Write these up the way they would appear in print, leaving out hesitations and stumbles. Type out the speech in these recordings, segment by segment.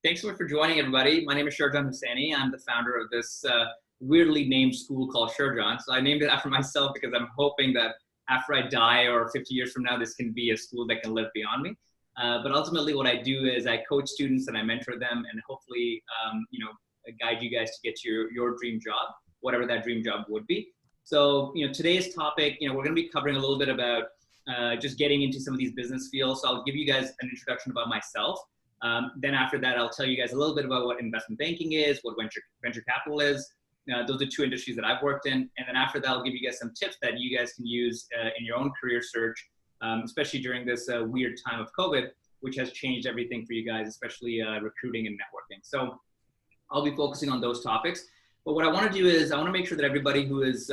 Thanks so much for joining, everybody. My name is Sherjan. I'm the founder of this weirdly named school called Sherjan. So I named it after myself because I'm hoping that after I die or 50 years from now, this can be a school that can live beyond me. But ultimately, what I do is I coach students and I mentor them, and hopefully, guide you guys to get to your dream job, whatever that dream job would be. So, today's topic, we're going to be covering a little bit about just getting into some of these business fields. So I'll give you guys an introduction about myself. Then after that, I'll tell you guys a little bit about what investment banking is, what venture capital is. Those are two industries that I've worked in. And then after that, I'll give you guys some tips that you guys can use in your own career search, especially during this weird time of COVID, which has changed everything for you guys, especially recruiting and networking. So I'll be focusing on those topics. But what I want to do is I want to make sure that everybody who is,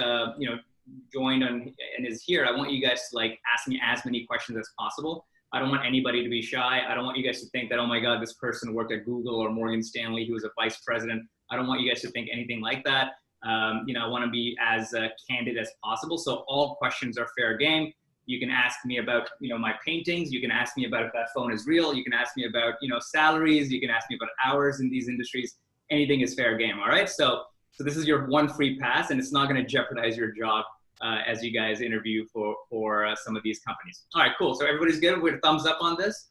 joined on and is here, I want you guys to ask me as many questions as possible. I don't want anybody to be shy. I don't want you guys to think that, oh my God, this person worked at Google or Morgan Stanley, who was a vice president. I don't want you guys to think anything like that. I want to be as candid as possible. So all questions are fair game. You can ask me about, my paintings. You can ask me about if that phone is real. You can ask me about, salaries. You can ask me about hours in these industries. Anything is fair game. All right. So this is your one free pass, and it's not going to jeopardize your job as you guys interview for some of these companies. All right, cool. So everybody's good with a thumbs up on this?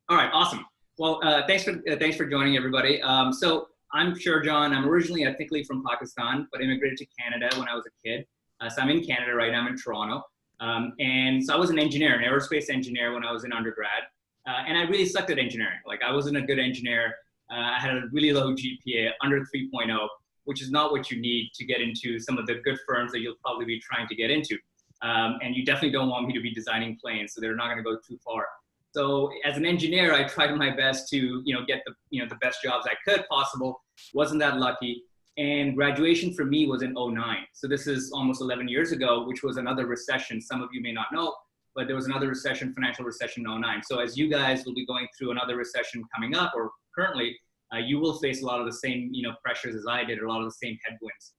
All right, awesome. Well, thanks for joining, everybody. So I'm Sherjan. I'm originally ethnically from Pakistan, but immigrated to Canada when I was a kid. So I'm in Canada right now. I'm in Toronto. And so I was an engineer, an aerospace engineer when I was in undergrad. And I really sucked at engineering. I wasn't a good engineer. I had a really low GPA, under 3.0. Which is not what you need to get into some of the good firms that you'll probably be trying to get into. And you definitely don't want me to be designing planes, so they're not gonna go too far. So as an engineer, I tried my best to get the best jobs I could possible. Wasn't that lucky. And graduation for me was in 2009. So this is almost 11 years ago, which was another recession. Some of you may not know, but there was another recession, financial recession in 2009. So as you guys will be going through another recession coming up or currently, you will face a lot of the same, pressures as I did, or a lot of the same headwinds.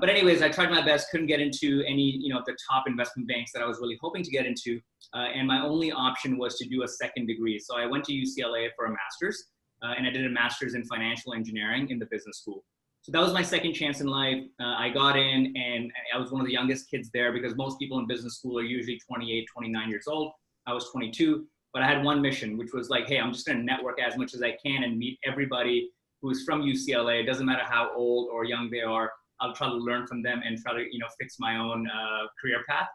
But anyways, I tried my best, couldn't get into any, the top investment banks that I was really hoping to get into. And my only option was to do a second degree. So I went to UCLA for a master's, and I did a master's in financial engineering in the business school. So that was my second chance in life. I got in, and I was one of the youngest kids there because most people in business school are usually 28, 29 years old. I was 22. But I had one mission, which was hey, I'm just going to network as much as I can and meet everybody who's from UCLA. It doesn't matter how old or young they are. I'll try to learn from them and try to, fix my own career path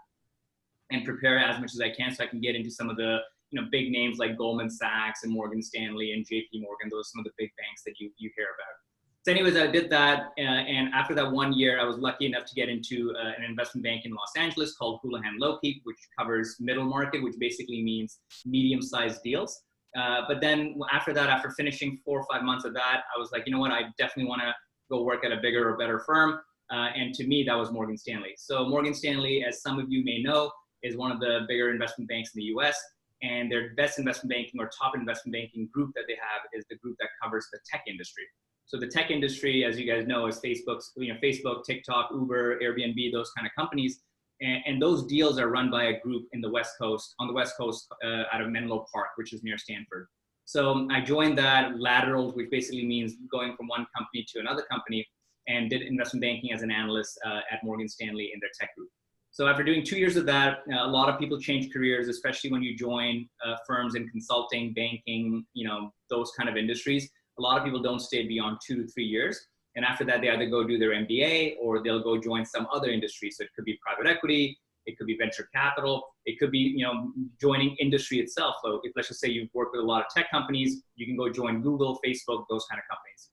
and prepare as much as I can so I can get into some of the, big names like Goldman Sachs and Morgan Stanley and JP Morgan. Those are some of the big banks that you hear about. So anyways, I did that. And after that 1 year, I was lucky enough to get into an investment bank in Los Angeles called Houlihan Lokey, which covers middle market, which basically means medium-sized deals. But then after that, after finishing 4 or 5 months of that, I was like, you know what, I definitely want to go work at a bigger or better firm. And to me, that was Morgan Stanley. So Morgan Stanley, as some of you may know, is one of the bigger investment banks in the US. And their best investment banking or top investment banking group that they have is the group that covers the tech industry. So the tech industry, as you guys know, is Facebook, TikTok, Uber, Airbnb, those kind of companies. And those deals are run by a group on the West Coast out of Menlo Park, which is near Stanford. So I joined that lateral, which basically means going from one company to another company, and did investment banking as an analyst at Morgan Stanley in their tech group. So after doing 2 years of that, a lot of people change careers, especially when you join firms in consulting, banking, those kind of industries. A lot of people don't stay beyond 2 to 3 years. And after that, they either go do their MBA or they'll go join some other industry. So it could be private equity, it could be venture capital, it could be, joining industry itself. So if let's just say you've worked with a lot of tech companies, you can go join Google, Facebook, those kind of companies.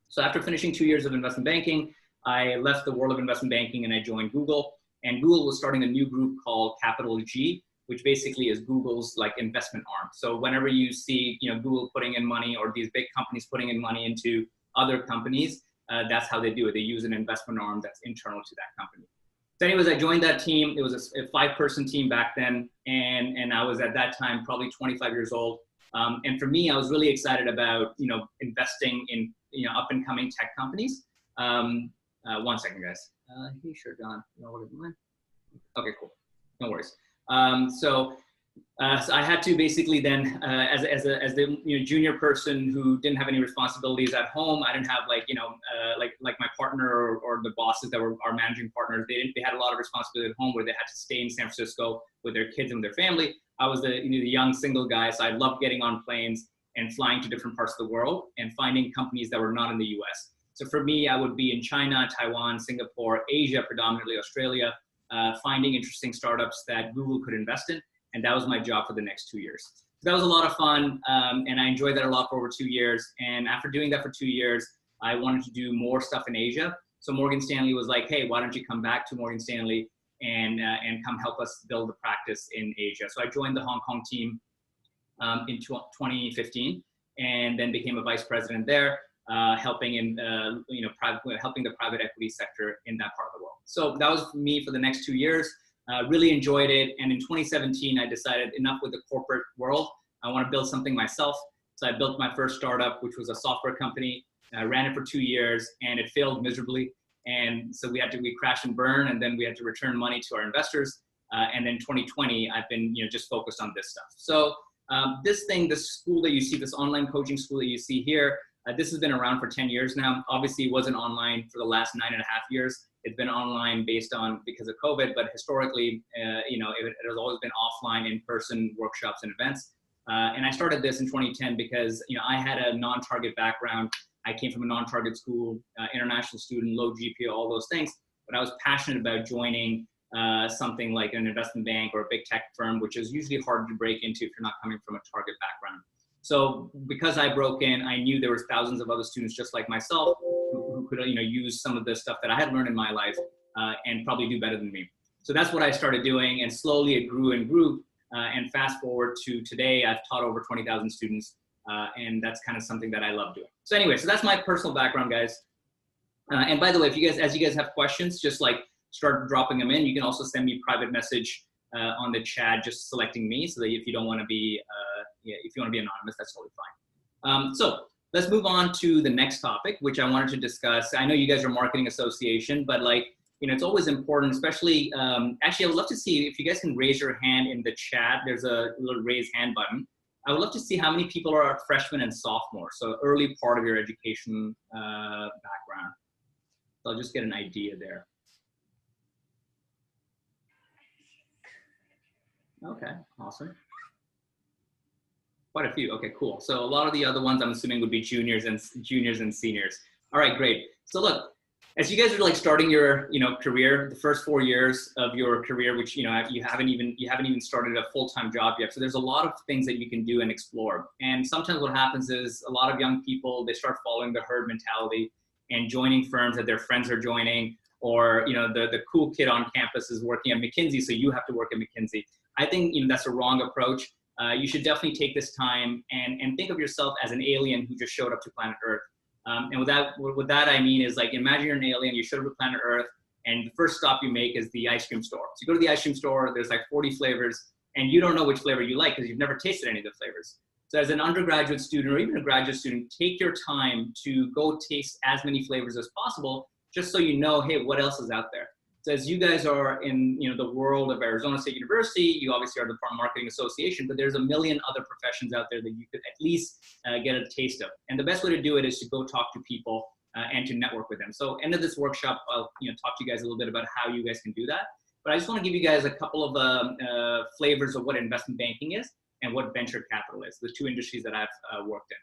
So after finishing 2 years of investment banking, I left the world of investment banking and I joined Google. And Google was starting a new group called Capital G, which basically is Google's investment arm. So whenever you see, Google putting in money or these big companies putting in money into other companies, that's how they do it. They use an investment arm that's internal to that company. So anyways, I joined that team. It was a 5-person team back then. And I was at that time, probably 25 years old. And for me, I was really excited about, investing in, up and coming tech companies. 1 second, guys. Hey, sure, John. You know what it is? Okay, cool. No worries. So So I had to basically then, as the junior person who didn't have any responsibilities at home, I didn't have like my partner or the bosses that were our managing partners. They had a lot of responsibility at home where they had to stay in San Francisco with their kids and their family. I was the young single guy, so I loved getting on planes and flying to different parts of the world and finding companies that were not in the U.S. So for me, I would be in China, Taiwan, Singapore, Asia, predominantly Australia, finding interesting startups that Google could invest in. And that was my job for the next 2 years. So that was a lot of fun, and I enjoyed that a lot for over 2 years. And after doing that for 2 years, I wanted to do more stuff in Asia. So Morgan Stanley was like, hey, why don't you come back to Morgan Stanley and come help us build the practice in Asia. So I joined the Hong Kong team in 2015, and then became a vice president there, helping in helping the private equity sector in that part of the world. So that was me for the next 2 years. Really enjoyed it. And in 2017, I decided enough with the corporate world. I want to build something myself. So I built my first startup, which was a software company. I ran it for 2 years and it failed miserably. And so we crashed and burn, and then we had to return money to our investors. And then 2020, I've been just focused on this stuff. So this school that you see, this online coaching school that you see here, this has been around for 10 years now. Obviously, it wasn't online for the last 9.5 years. It's been online because of COVID, but historically, it has always been offline, in-person workshops and events. And I started this in 2010 because I had a non-target background. I came from a non-target school, international student, low GPA, all those things. But I was passionate about joining something like an investment bank or a big tech firm, which is usually hard to break into if you're not coming from a target background. So because I broke in, I knew there was thousands of other students just like myself who could use some of the stuff that I had learned in my life and probably do better than me. So that's what I started doing, and slowly it grew and grew. And fast forward to today, I've taught over 20,000 students, and that's kind of something that I love doing. So anyway, so that's my personal background, guys. And by the way, as you guys have questions, just like start dropping them in. You can also send me a private message on the chat, just selecting me, so that if you don't want to be if you want to be anonymous, that's totally fine. So let's move on to the next topic, which I wanted to discuss. I know you guys are marketing association, but it's always important, especially, actually, I would love to see if you guys can raise your hand in the chat. There's a little raise hand button. I would love to see how many people are freshmen and sophomores, so early part of your education background. So I'll just get an idea there. Okay, awesome. Quite a few. Okay, cool. So a lot of the other ones I'm assuming would be juniors and seniors. All right, great. So look, as you guys are starting your career, the first 4 years of your career, which you haven't even started a full-time job yet. So there's a lot of things that you can do and explore. And sometimes what happens is a lot of young people, they start following the herd mentality and joining firms that their friends are joining, or the cool kid on campus is working at McKinsey, so you have to work at McKinsey. I think that's a wrong approach. You should definitely take this time and think of yourself as an alien who just showed up to planet Earth. And with that I mean is imagine you're an alien, you showed up to planet Earth, and the first stop you make is the ice cream store. So you go to the ice cream store, there's 40 flavors, and you don't know which flavor you like because you've never tasted any of the flavors. So as an undergraduate student or even a graduate student, take your time to go taste as many flavors as possible, just so you know, hey, what else is out there? So as you guys are in the world of Arizona State University, you obviously are the Marketing Association, but there's a million other professions out there that you could at least get a taste of. And the best way to do it is to go talk to people and to network with them. So end of this workshop, I'll talk to you guys a little bit about how you guys can do that. But I just want to give you guys a couple of flavors of what investment banking is and what venture capital is, the two industries that I've worked in.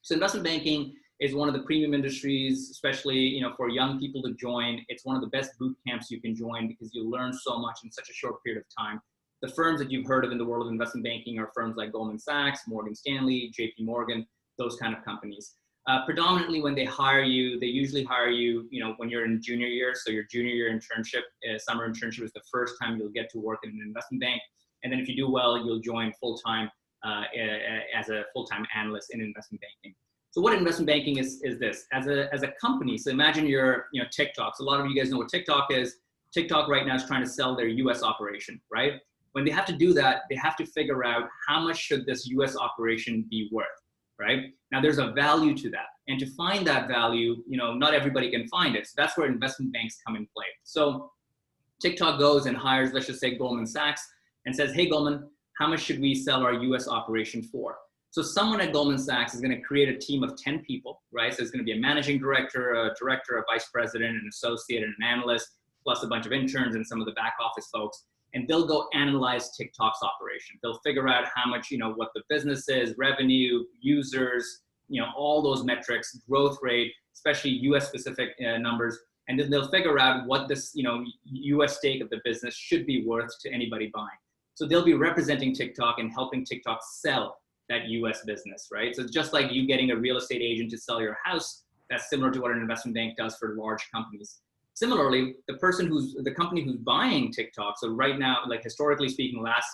So investment banking is one of the premium industries, especially for young people to join. It's one of the best boot camps you can join because you learn so much in such a short period of time. The firms that you've heard of in the world of investment banking are firms like Goldman Sachs, Morgan Stanley, JP Morgan, those kind of companies. Predominantly when they hire you, they usually hire you, when you're in junior year. So your junior year internship, summer internship is the first time you'll get to work in an investment bank. And then if you do well, you'll join full-time as a full-time analyst in investment banking. So what investment banking is this? As a company, so imagine you're TikTok. So a lot of you guys know what TikTok is. TikTok right now is trying to sell their US operation, right? When they have to do that, they have to figure out how much should this US operation be worth, right? Now there's a value to that. And to find that value, not everybody can find it. So that's where investment banks come in play. So TikTok goes and hires, let's just say Goldman Sachs, and says, hey Goldman, how much should we sell our US operation for? So someone at Goldman Sachs is going to create a team of 10 people, right? So it's going to be a managing director, a director, a vice president, an associate, and an analyst, plus a bunch of interns and some of the back office folks. And they'll go analyze TikTok's operation. They'll figure out how much, what the business is, revenue, users, all those metrics, growth rate, especially US specific numbers. And then they'll figure out what this, US stake of the business should be worth to anybody buying. So they'll be representing TikTok and helping TikTok sell that US business, right? So it's just like you getting a real estate agent to sell your house. That's similar to what an investment bank does for large companies. Similarly, the company who's buying TikTok, so right now, like historically speaking, last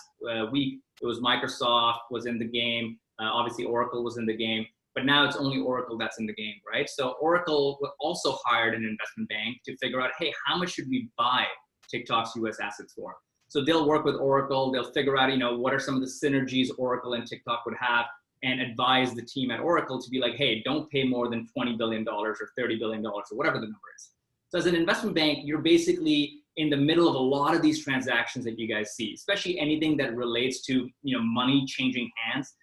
week, it was Microsoft was in the game. Obviously, Oracle was in the game, but now it's only Oracle that's in the game, right? So Oracle also hired an investment bank to figure out, hey, how much should we buy TikTok's US assets for? So they'll work with Oracle. They'll figure out, what are some of the synergies Oracle and TikTok would have, and advise the team at Oracle to be like, hey, don't pay more than $20 billion or $30 billion or whatever the number is. So as an investment bank, you're basically in the middle of a lot of these transactions that you guys see, especially anything that relates to, money changing hands.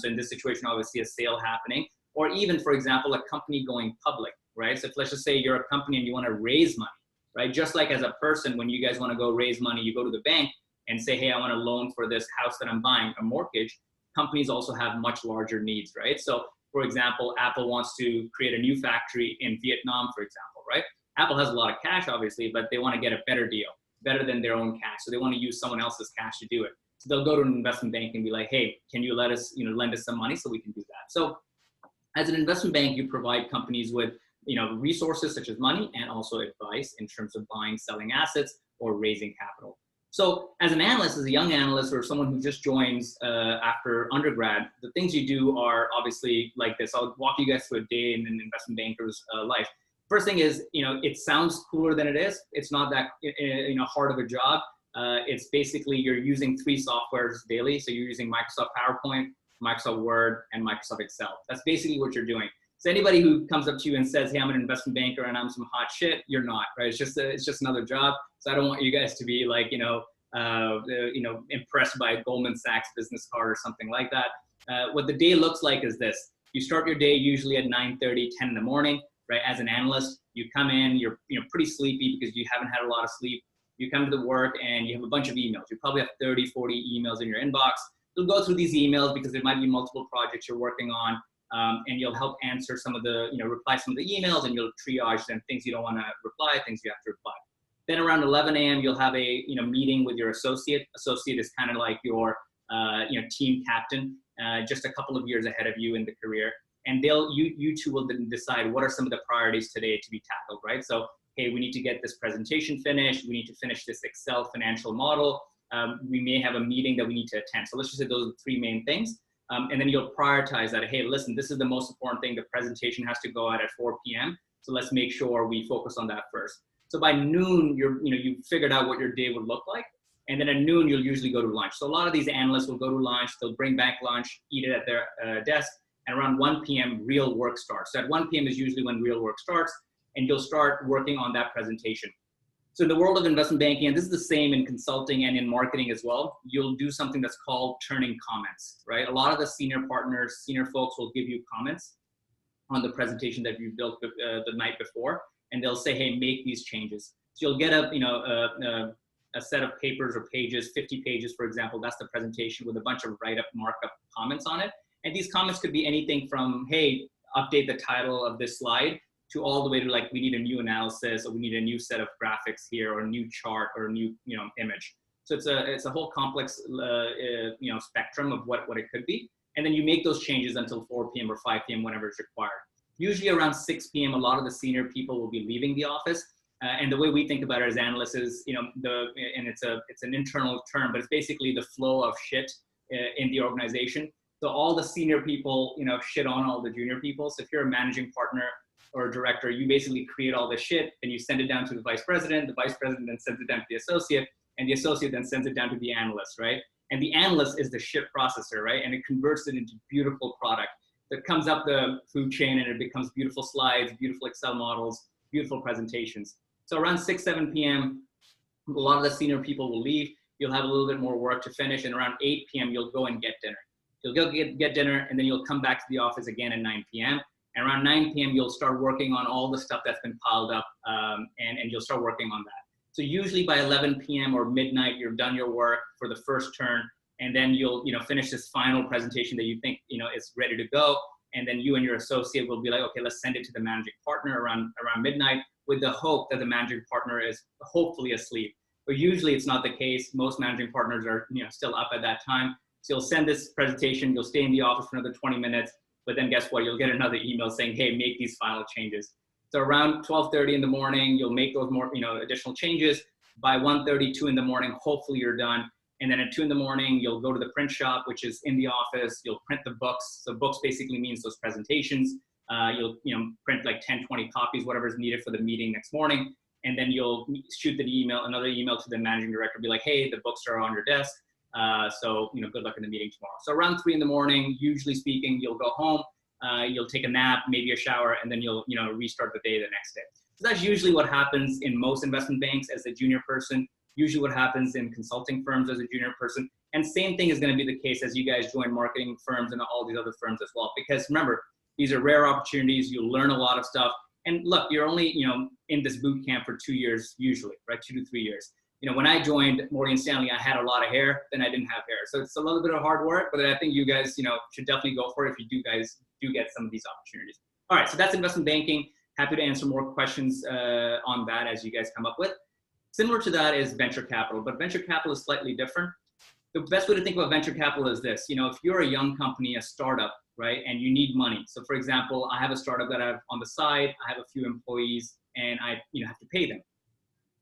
So in this situation, obviously a sale happening, or even, for example, a company going public, right? So if, let's just say you're a company and you want to raise money, right? Just like as a person, when you guys want to go raise money, you go to the bank and say, hey, I want a loan for this house that I'm buying, a mortgage. Companies also have much larger needs, right? So for example, Apple wants to create a new factory in Vietnam, for example, right? Apple has a lot of cash, obviously, but they want to get a better deal, better than their own cash. So they want to use someone else's cash to do it. So they'll go to an investment bank and be like, hey, can you let us, lend us some money so we can do that? So as an investment bank, you provide companies with, resources such as money and also advice in terms of buying, selling assets or raising capital. So as an analyst, as a young analyst or someone who just joins after undergrad, the things you do are obviously like this. I'll walk you guys through a day in an investment banker's life. First thing is, it sounds cooler than it is. It's not that, hard of a job. It's basically you're using 3 softwares daily. So you're using Microsoft PowerPoint, Microsoft Word, and Microsoft Excel. That's basically what you're doing. So anybody who comes up to you and says, hey, I'm an investment banker and I'm some hot shit, you're not, right? It's just another job. So I don't want you guys to be like, impressed by a Goldman Sachs business card or something like that. What the day looks like is this. You start your day usually at 9:30, 10 in the morning. Right, as an analyst, you come in, you're pretty sleepy because you haven't had a lot of sleep. You come to the work and you have a bunch of emails. You probably have 30, 40 emails in your inbox. You'll go through these emails because there might be multiple projects you're working on, and you'll help answer some of the, reply some of the emails, and you'll triage them, things you don't want to reply, things you have to reply. Then around 11 a.m., you'll have a meeting with your associate. Associate is kind of like your team captain, just a couple of years ahead of you in the career. And you two will then decide what are some of the priorities today to be tackled, right? So, hey, we need to get this presentation finished. We need to finish this Excel financial model. We may have a meeting that we need to attend. So let's just say those are the 3 main things. And then you'll prioritize that. Hey, listen, this is the most important thing. The presentation has to go out at 4 p.m. So let's make sure we focus on that first. So by noon, you've figured out what your day would look like. And then at noon, you'll usually go to lunch. So a lot of these analysts will go to lunch. They'll bring back lunch, eat it at their desk. And around 1 p.m., real work starts. So at 1 p.m. is usually when real work starts, and you'll start working on that presentation. So in the world of investment banking, and this is the same in consulting and in marketing as well, you'll do something that's called turning comments, right? A lot of the senior partners, senior folks will give you comments on the presentation that you built the night before, and they'll say, hey, make these changes. So you'll get a set of papers or pages, 50 pages, for example. That's the presentation with a bunch of write-up, markup comments on it. And these comments could be anything from, hey, update the title of this slide, to all the way to like, we need a new analysis, or we need a new set of graphics here, or a new chart, or a new image. So it's a whole complex spectrum of what it could be. And then you make those changes until 4 p.m. or 5 p.m. whenever it's required. Usually around 6 p.m., a lot of the senior people will be leaving the office. And the way we think about it as analysts is, and it's an internal term, but it's basically the flow of shit in the organization. So all the senior people, shit on all the junior people. So if you're a managing partner or a director, you basically create all this shit and you send it down to the vice president. The vice president then sends it down to the associate, and the associate then sends it down to the analyst, right? And the analyst is the shit processor, right? And it converts it into beautiful product that comes up the food chain, and it becomes beautiful slides, beautiful Excel models, beautiful presentations. So around 6, 7 p.m., a lot of the senior people will leave. You'll have a little bit more work to finish, and around 8 p.m. you'll go and get dinner. You'll go get dinner, and then you'll come back to the office again at 9 p.m. And around 9 p.m. you'll start working on all the stuff that's been piled up, and you'll start working on that. So usually by 11 p.m. or midnight, you've done your work for the first turn, and then you'll finish this final presentation that you think is ready to go. And then you and your associate will be like, okay, let's send it to the managing partner around midnight, with the hope that the managing partner is hopefully asleep. But usually it's not the case. Most managing partners are still up at that time. So you'll send this presentation, you'll stay in the office for another 20 minutes, but then guess what? You'll get another email saying, hey, make these final changes. So around 12:30 in the morning, you'll make those more additional changes. By 1:30, 2 in the morning, hopefully you're done. And then at 2 in the morning, you'll go to the print shop, which is in the office. You'll print the books. So books basically means those presentations. You'll print like 10, 20 copies, whatever is needed for the meeting next morning. And then you'll shoot another email to the managing director, be like, hey, the books are on your desk. So good luck in the meeting tomorrow. So around 3 in the morning, usually speaking, you'll go home. You'll take a nap, maybe a shower, and then you'll restart the day the next day. So that's usually what happens in most investment banks as a junior person. Usually what happens in consulting firms as a junior person. And same thing is going to be the case as you guys join marketing firms and all these other firms as well. Because remember, these are rare opportunities. You'll learn a lot of stuff. And look, you're only in this boot camp for 2 years usually, right? 2 to 3 years. When I joined Morgan Stanley, I had a lot of hair, then I didn't have hair. So it's a little bit of hard work, but I think you guys, should definitely go for it if you guys do get some of these opportunities. All right, so that's investment banking. Happy to answer more questions on that as you guys come up with. Similar to that is venture capital, but venture capital is slightly different. The best way to think about venture capital is this. If you're a young company, a startup, right, and you need money. So for example, I have a startup that I have on the side. I have a few employees, and I have to pay them.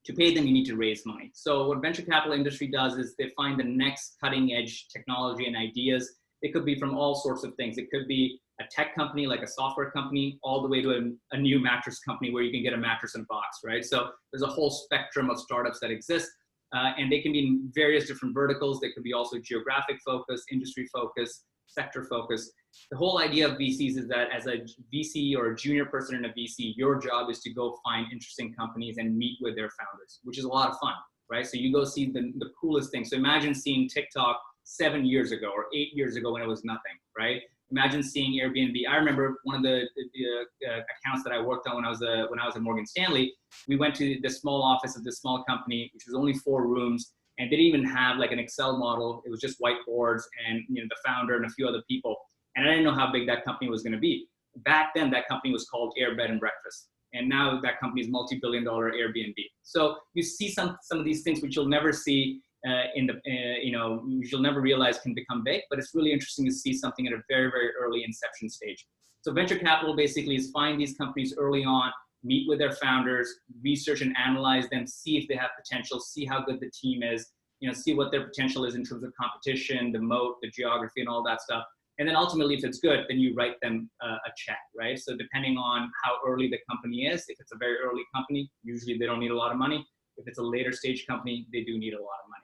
To pay them, you need to raise money. So what venture capital industry does is they find the next cutting edge technology and ideas. It could be from all sorts of things. It could be a tech company, like a software company, all the way to a new mattress company where you can get a mattress in a box, right? So there's a whole spectrum of startups that exist, and they can be in various different verticals. They could be also geographic focus, industry focus, sector focus. The whole idea of VCs is that as a VC or a junior person in a VC, your job is to go find interesting companies and meet with their founders, which is a lot of fun, right? So you go see the coolest thing. So imagine seeing TikTok 7 years ago or 8 years ago when it was nothing, right? Imagine seeing Airbnb. I remember one of the accounts that I worked on when I was at Morgan Stanley. We went to the small office of this small company, which was only 4 rooms, and they didn't even have like an Excel model. It was just whiteboards and the founder and a few other people. And I didn't know how big that company was going to be. Back then, that company was called Air Bed and Breakfast, and now that company is multi-billion-dollar Airbnb. So you see some of these things which you'll never see you'll never realize can become big, but it's really interesting to see something at a very, very early inception stage. So venture capital basically is find these companies early on, meet with their founders, research and analyze them, see if they have potential, see how good the team is, see what their potential is in terms of competition, the moat, the geography, and all that stuff. And then ultimately, if it's good, then you write them a check, right? So depending on how early the company is, if it's a very early company, usually they don't need a lot of money. If it's a later stage company, they do need a lot of money.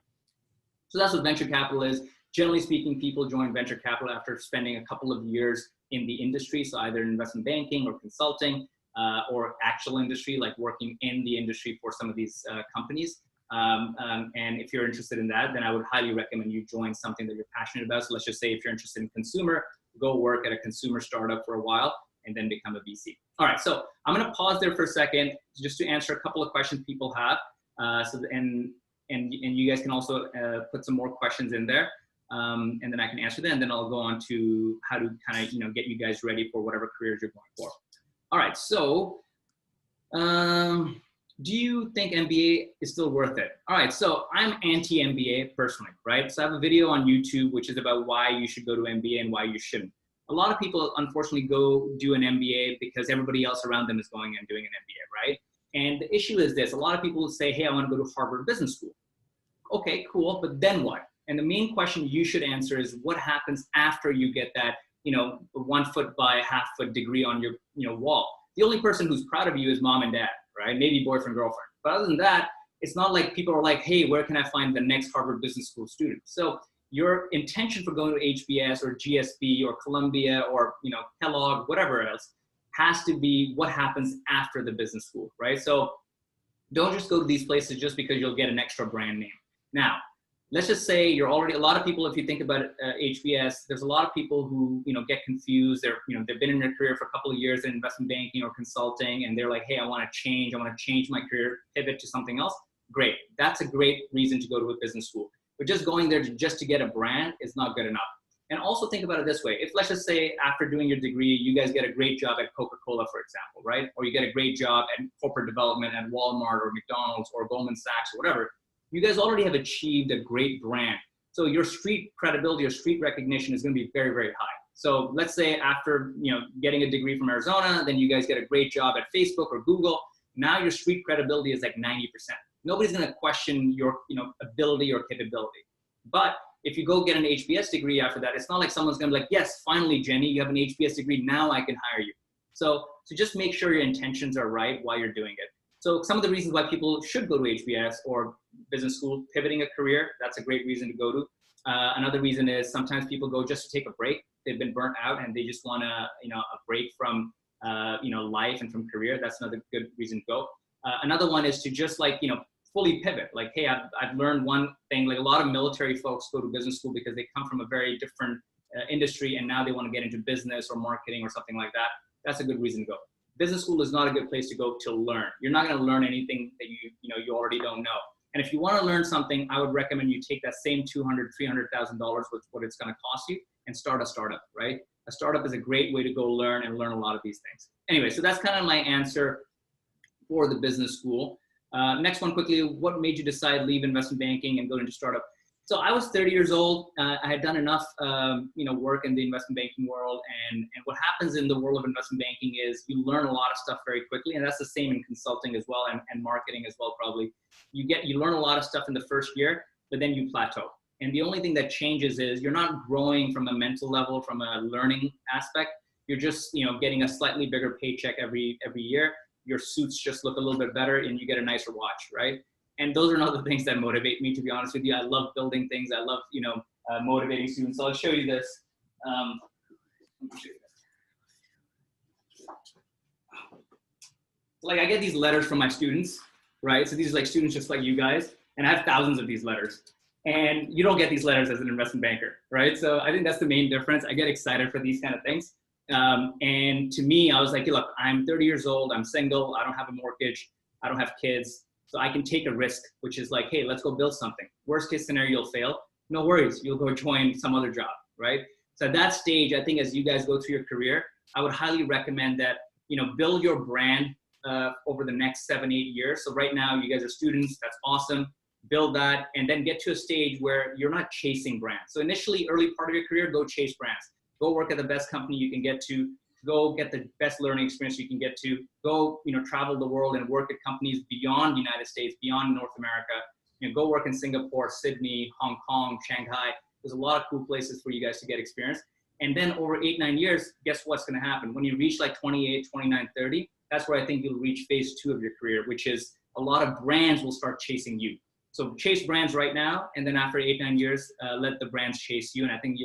So that's what venture capital is. Generally speaking, people join venture capital after spending a couple of years in the industry, so either in investment banking or consulting, or actual industry, like working in the industry for some of these companies. And if you're interested in that, then I would highly recommend you join something that you're passionate about. So let's just say if you're interested in consumer, go work at a consumer startup for a while and then become a VC. All right, so I'm gonna pause there for a second just to answer a couple of questions people have. And you guys can also put some more questions in there, and then I can answer them. And then I'll go on to how to kind of get you guys ready for whatever careers you're going for. All right, so do you think MBA is still worth it? All right, so I'm anti-MBA personally, right? So I have a video on YouTube which is about why you should go to MBA and why you shouldn't. A lot of people unfortunately go do an MBA because everybody else around them is going and doing an MBA, right? And the issue is this: a lot of people say, hey, I want to go to Harvard Business School. Okay, cool, but then what? And the main question you should answer is what happens after you get that, 1 foot by half foot degree on your, wall. The only person who's proud of you is mom and dad, right? Maybe boyfriend, girlfriend. But other than that, it's not like people are like, hey, where can I find the next Harvard Business School student? So your intention for going to HBS or GSB or Columbia or, Kellogg, whatever else, has to be what happens after the business school, right? So don't just go to these places just because you'll get an extra brand name. Now, let's just say you're already, a lot of people, if you think about HBS, there's a lot of people who, get confused. They've been in their career for a couple of years in investment banking or consulting, and they're like, hey, I want to change my career, pivot to something else. Great. That's a great reason to go to a business school. But just going there just to get a brand is not good enough. And also think about it this way. If, let's just say, after doing your degree, you guys get a great job at Coca-Cola, for example, right? Or you get a great job at corporate development at Walmart or McDonald's or Goldman Sachs or whatever, you guys already have achieved a great brand. So your street credibility or street recognition is going to be very, very high. So let's say after, getting a degree from Arizona, then you guys get a great job at Facebook or Google. Now your street credibility is like 90%. Nobody's going to question your, ability or capability. But if you go get an HBS degree after that, it's not like someone's going to be like, yes, finally, Jenny, you have an HBS degree. Now I can hire you. So just make sure your intentions are right while you're doing it. So some of the reasons why people should go to HBS or business school, pivoting a career, that's a great reason to go to. Another reason is sometimes people go just to take a break. They've been burnt out and they just want a break from, life and from career. That's another good reason to go. Another one is to just fully pivot. Like, hey, I've learned one thing. Like a lot of military folks go to business school because they come from a very different industry and now they want to get into business or marketing or something like that. That's a good reason to go. Business school is not a good place to go to learn. You're not going to learn anything that you already don't know. And if you want to learn something, I would recommend you take that same $200,000, $300,000, with what it's going to cost you, and start a startup, right? A startup is a great way to go learn a lot of these things. Anyway, so that's kind of my answer for the business school. Next one quickly, what made you decide leave investment banking and go into startup? So I was 30 years old. I had done enough, work in the investment banking world. And what happens in the world of investment banking is you learn a lot of stuff very quickly. And that's the same in consulting as well, and marketing as well, probably. You learn a lot of stuff in the first year, but then you plateau. And the only thing that changes is you're not growing from a mental level, from a learning aspect. You're just, getting a slightly bigger paycheck every year. Your suits just look a little bit better and you get a nicer watch, right? And those are not the things that motivate me, to be honest with you. I love building things. I love, motivating students. So I'll show you this. Let me show you this. Like, I get these letters from my students, right? So these are like students just like you guys, and I have thousands of these letters. And you don't get these letters as an investment banker, right? So I think that's the main difference. I get excited for these kind of things. And to me, I was like, look, I'm 30 years old. I'm single. I don't have a mortgage. I don't have kids. So I can take a risk, which is like, hey, let's go build something. Worst case scenario, you'll fail. No worries. You'll go join some other job, right? So at that stage, I think as you guys go through your career, I would highly recommend that, build your brand over the next 7-8 years. So right now you guys are students. That's awesome. Build that and then get to a stage where you're not chasing brands. So initially, early part of your career, go chase brands. Go work at the best company you can get to. Go get the best learning experience you can get to. Go, travel the world and work at companies beyond the United States, beyond North America. Go work in Singapore, Sydney, Hong Kong, Shanghai. There's a lot of cool places for you guys to get experience. And then over 8-9 years, guess what's going to happen? When you reach like 28, 29, 30, that's where I think you'll reach phase 2 of your career, which is a lot of brands will start chasing you. So chase brands right now, and then after 8-9 years, let the brands chase you, and I think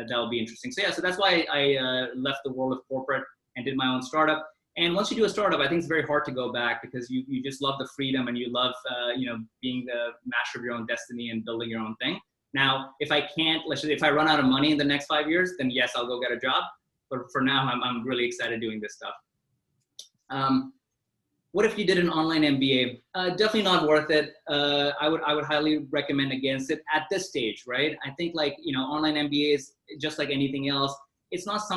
that'll be interesting. So yeah, so that's why I left the world of corporate and did my own startup. And once you do a startup, I think it's very hard to go back because you just love the freedom and you love being the master of your own destiny and building your own thing. Now, if I can't, let's say if I run out of money in the next 5 years, then yes, I'll go get a job. But for now, I'm really excited doing this stuff. What if you did an online MBA? Definitely not worth it. I would highly recommend against it at this stage, right? I think online MBAs, just like anything else, it's not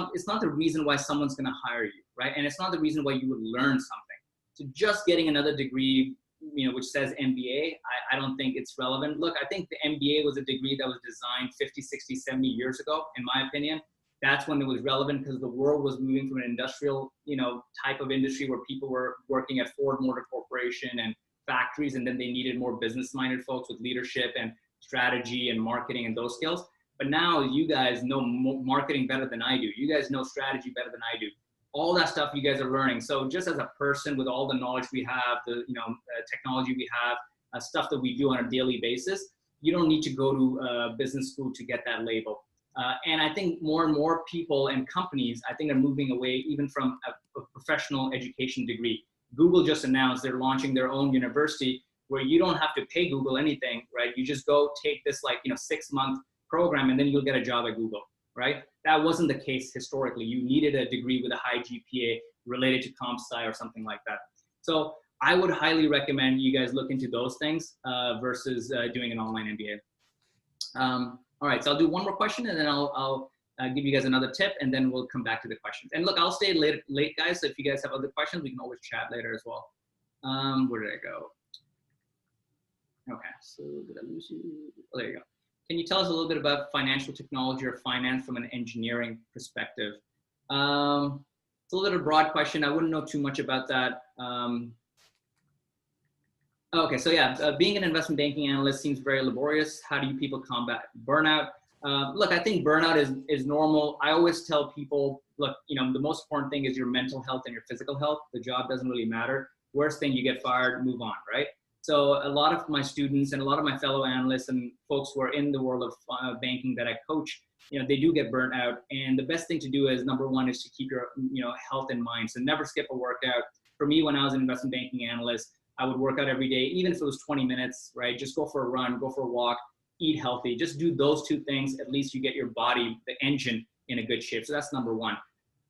the reason why someone's going to hire you, right? And it's not the reason why you would learn something. So just getting another degree, which says MBA, I don't think it's relevant. Look, I think the MBA was a degree that was designed 50, 60, 70 years ago, in my opinion. That's when it was relevant because the world was moving from an industrial, type of industry where people were working at Ford Motor Corporation and factories, and then they needed more business-minded folks with leadership and strategy and marketing and those skills. But now you guys know marketing better than I do. You guys know strategy better than I do. All that stuff you guys are learning. So just as a person with all the knowledge we have, the technology we have, stuff that we do on a daily basis, you don't need to go to business school to get that label. And I think more and more people and companies, I think, are moving away even from a professional education degree. Google just announced they're launching their own university where you don't have to pay Google anything, right? You just go take this 6-month program and then you'll get a job at Google, right? That wasn't the case historically. You needed a degree with a high GPA related to comp sci or something like that. So I would highly recommend you guys look into those things versus doing an online MBA. All right, so I'll do one more question and then I'll give you guys another tip and then we'll come back to the questions. And look, I'll stay late guys, so if you guys have other questions, we can always chat later as well. Where did I go? Okay, so did I lose you? Oh, there you go. Can you tell us a little bit about financial technology or finance from an engineering perspective? It's a little bit of a broad question. I wouldn't know too much about that. Okay, so yeah, being an investment banking analyst seems very laborious. How do you people combat burnout? Look, I think burnout is normal. I always tell people, look, the most important thing is your mental health and your physical health. The job doesn't really matter. Worst thing, you get fired, move on, right? So a lot of my students and a lot of my fellow analysts and folks who are in the world of banking that I coach, they do get burnt out. And the best thing to do is, number one, is to keep your health in mind. So never skip a workout. For me, when I was an investment banking analyst, I would work out every day, even if it was 20 minutes, right? Just go for a run, go for a walk, eat healthy. Just do those two things. At least you get your body, the engine, in a good shape. So that's number one.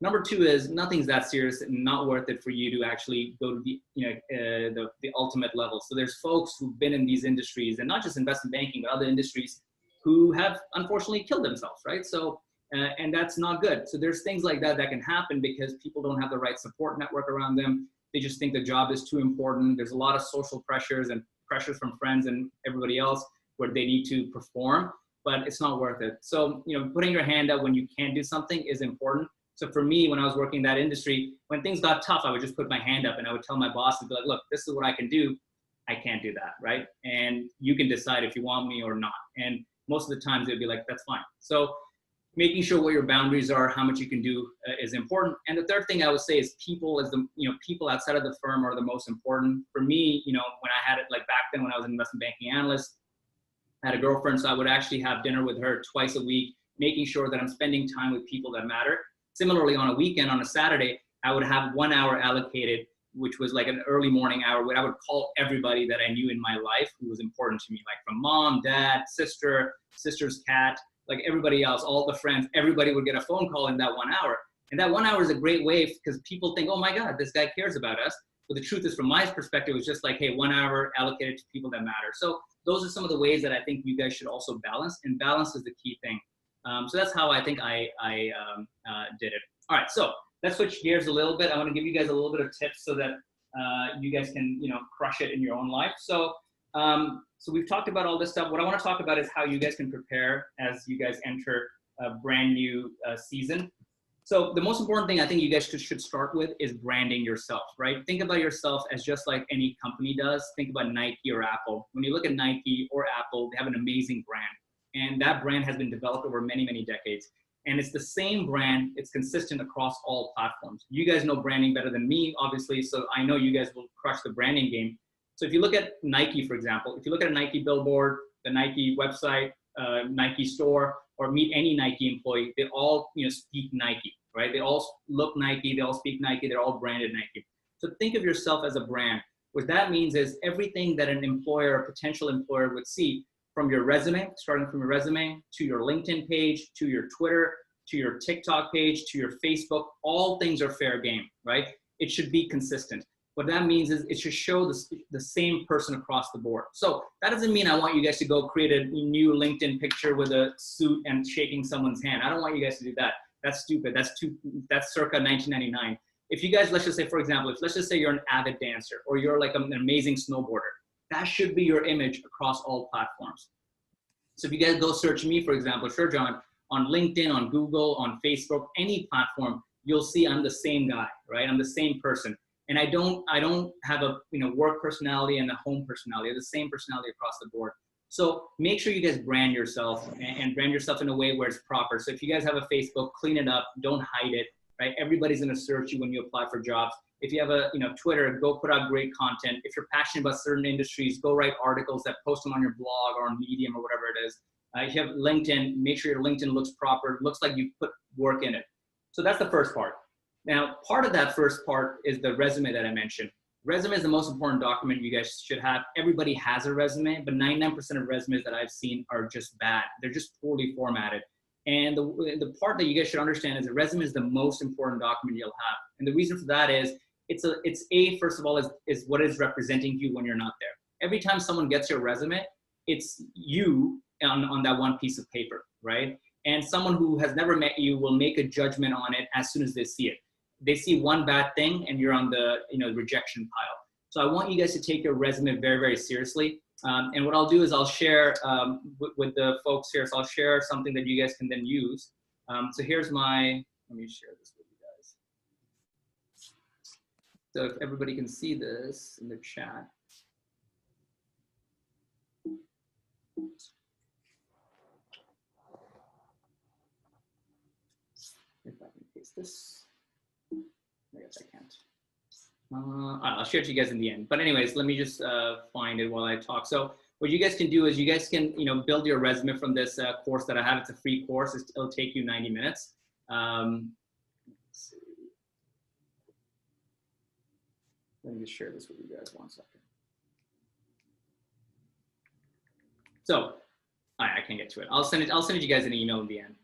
Number two is nothing's that serious and not worth it for you to actually go to the ultimate level. So there's folks who've been in these industries, and not just investment banking, but other industries, who have unfortunately killed themselves, right? So, and that's not good. So there's things like that that can happen because people don't have the right support network around them. They just think the job is too important. There's a lot of social pressures and pressures from friends and everybody else where they need to perform, but it's not worth it. So, putting your hand up when you can't do something is important. So for me, when I was working in that industry, when things got tough, I would just put my hand up and I would tell my boss and be like, look, this is what I can do. I can't do that, right? And you can decide if you want me or not. And most of the times they'd be like, that's fine. So making sure what your boundaries are, how much you can do is important. And the third thing I would say is people people outside of the firm are the most important. For me, when I had it back then when I was an investment banking analyst, I had a girlfriend, so I would actually have dinner with her twice a week, making sure that I'm spending time with people that matter. Similarly, on a weekend, on a Saturday, I would have 1 hour allocated, which was like an early morning hour where I would call everybody that I knew in my life who was important to me, like from mom, dad, sister's cat, like everybody else, all the friends, everybody would get a phone call in that 1 hour. And that 1 hour is a great way because people think, oh my God, this guy cares about us. But the truth is, from my perspective, it's just like, hey, 1 hour allocated to people that matter. So those are some of the ways that I think you guys should also balance, and balance is the key thing. So that's how I think I did it. All right, so let's switch gears a little bit. I want to give you guys a little bit of tips so that you guys can, crush it in your own life. So, so we've talked about all this stuff. What I want to talk about is how you guys can prepare as you guys enter a brand new season. So the most important thing I think you guys should start with is branding yourself, right? Think about yourself as just like any company does. Think about Nike or Apple. When you look at Nike or Apple, they have an amazing brand. And that brand has been developed over many, many decades. And it's the same brand. It's consistent across all platforms. You guys know branding better than me, obviously. So I know you guys will crush the branding game. So if you look at Nike, for example, if you look at a Nike billboard, the Nike website, Nike store, or meet any Nike employee, they all speak Nike, right? They all look Nike, they all speak Nike, they're all branded Nike. So think of yourself as a brand. What that means is everything that an employer, a potential employer would see, from your resume, starting from your resume, to your LinkedIn page, to your Twitter, to your TikTok page, to your Facebook, all things are fair game, right? It should be consistent. What that means is it should show the same person across the board. So that doesn't mean I want you guys to go create a new LinkedIn picture with a suit and shaking someone's hand. I don't want you guys to do that. That's stupid. That's circa 1999. If you guys, let's just say, for example, let's just say you're an avid dancer or you're like an amazing snowboarder, that should be your image across all platforms. So if you guys go search me, for example, Sherjan, on LinkedIn, on Google, on Facebook, any platform, you'll see I'm the same guy, right? I'm the same person. And I don't have a work personality and a home personality. I have the same personality across the board. So make sure you guys brand yourself and brand yourself in a way where it's proper. So if you guys have a Facebook, clean it up, don't hide it, right? Everybody's gonna search you when you apply for jobs. If you have a Twitter, go put out great content. If you're passionate about certain industries, go write articles that post them on your blog or on Medium or whatever it is. If you have LinkedIn, make sure your LinkedIn looks proper, looks like you put work in it. So that's the first part. Now, part of that first part is the resume that I mentioned. Resume is the most important document you guys should have. Everybody has a resume, but 99% of resumes that I've seen are just bad. They're just poorly formatted. And the part that you guys should understand is the resume is the most important document you'll have. And the reason for that is first of all, is what is representing you when you're not there. Every time someone gets your resume, it's you on that one piece of paper, right? And someone who has never met you will make a judgment on it as soon as they see it. They see one bad thing and you're on the rejection pile. So I want you guys to take your resume very, very seriously. And what I'll do is I'll share with the folks here. So I'll share something that you guys can then use. So here's let me share this with you guys. So if everybody can see this in the chat. If I can paste this, I guess I can't. I'll share it to you guys in the end. But anyways, let me just find it while I talk. So what you guys can do is you guys can build your resume from this course that I have. It's a free course. It'll take you 90 minutes. Let's see. Let me just share this with you guys 1 second. So I can't get to it. I'll send it to you guys an email in the end.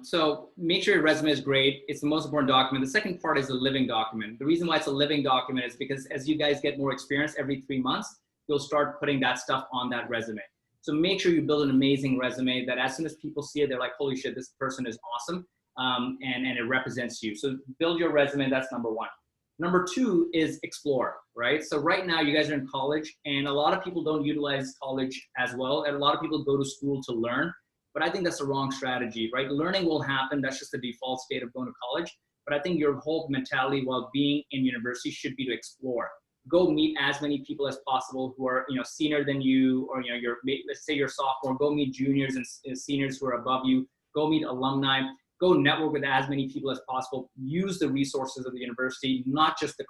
So make sure your resume is great. It's the most important document. The second part is a living document. The reason why it's a living document is because as you guys get more experience every 3 months, you'll start putting that stuff on that resume. So make sure you build an amazing resume that as soon as people see it, they're like, holy shit, this person is awesome. And it represents you. So build your resume. That's number one. Number two is explore, right? So right now you guys are in college and a lot of people don't utilize college as well. And a lot of people go to school to learn. But I think that's the wrong strategy, right? Learning will happen. That's just the default state of going to college. But I think your whole mentality while being in university should be to explore. Go meet as many people as possible who are, senior than you, or let's say you're sophomore. Go meet juniors and seniors who are above you. Go meet alumni. Go network with as many people as possible. Use the resources of the university, not just the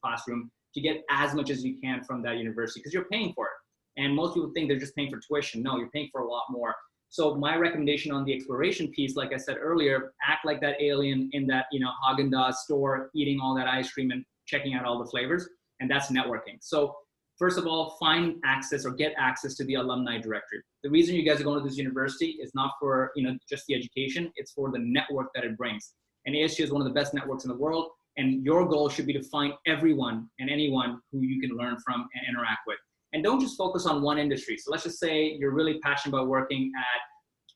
classroom, to get as much as you can from that university because you're paying for it. And most people think they're just paying for tuition. No, you're paying for a lot more. So my recommendation on the exploration piece, like I said earlier, act like that alien in that, Haagen-Dazs store, eating all that ice cream and checking out all the flavors. And that's networking. So first of all, find access or get access to the alumni directory. The reason you guys are going to this university is not for, just the education. It's for the network that it brings. And ASU is one of the best networks in the world. And your goal should be to find everyone and anyone who you can learn from and interact with. And don't just focus on one industry. So let's just say you're really passionate about working at,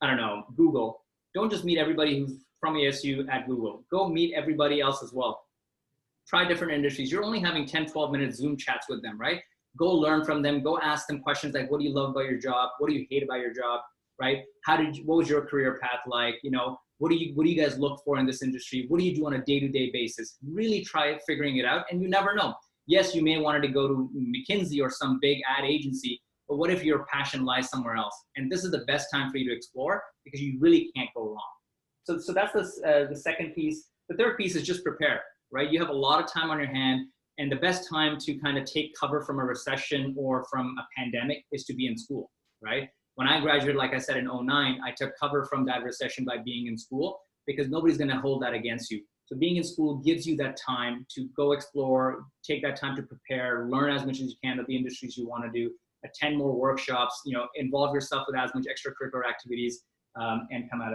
I don't know, Google. Don't just meet everybody who's from ASU at Google. Go meet everybody else as well. Try different industries. You're only having 10, 12-minute Zoom chats with them, right? Go learn from them. Go ask them questions like, what do you love about your job? What do you hate about your job, right? What was your career path like? What do you guys look for in this industry? What do you do on a day-to-day basis? Really try figuring it out, and you never know. Yes, you may want to go to McKinsey or some big ad agency, but what if your passion lies somewhere else? And this is the best time for you to explore because you really can't go wrong. So that's the second piece. The third piece is just prepare, right? You have a lot of time on your hand, and the best time to kind of take cover from a recession or from a pandemic is to be in school, right? When I graduated, like I said, in 2009, I took cover from that recession by being in school because nobody's going to hold that against you. So being in school gives you that time to go explore, take that time to prepare, learn as much as you can of the industries you want to do, attend more workshops, involve yourself with as much extracurricular activities, and come out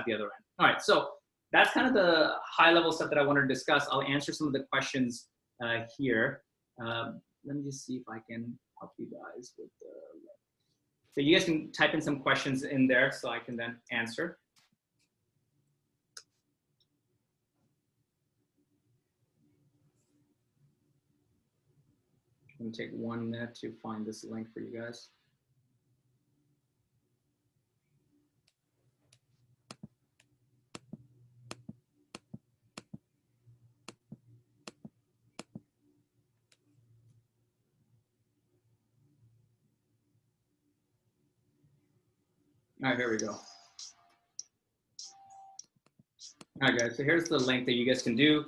the other end. All right, so that's kind of the high level stuff that I wanted to discuss. I'll answer some of the questions here. Let me just see if I can help you guys with the. So you guys can type in some questions in there so I can then answer. I'm gonna take 1 minute to find this link for you guys. All right, here we go. All right, guys, so here's the link that you guys can do.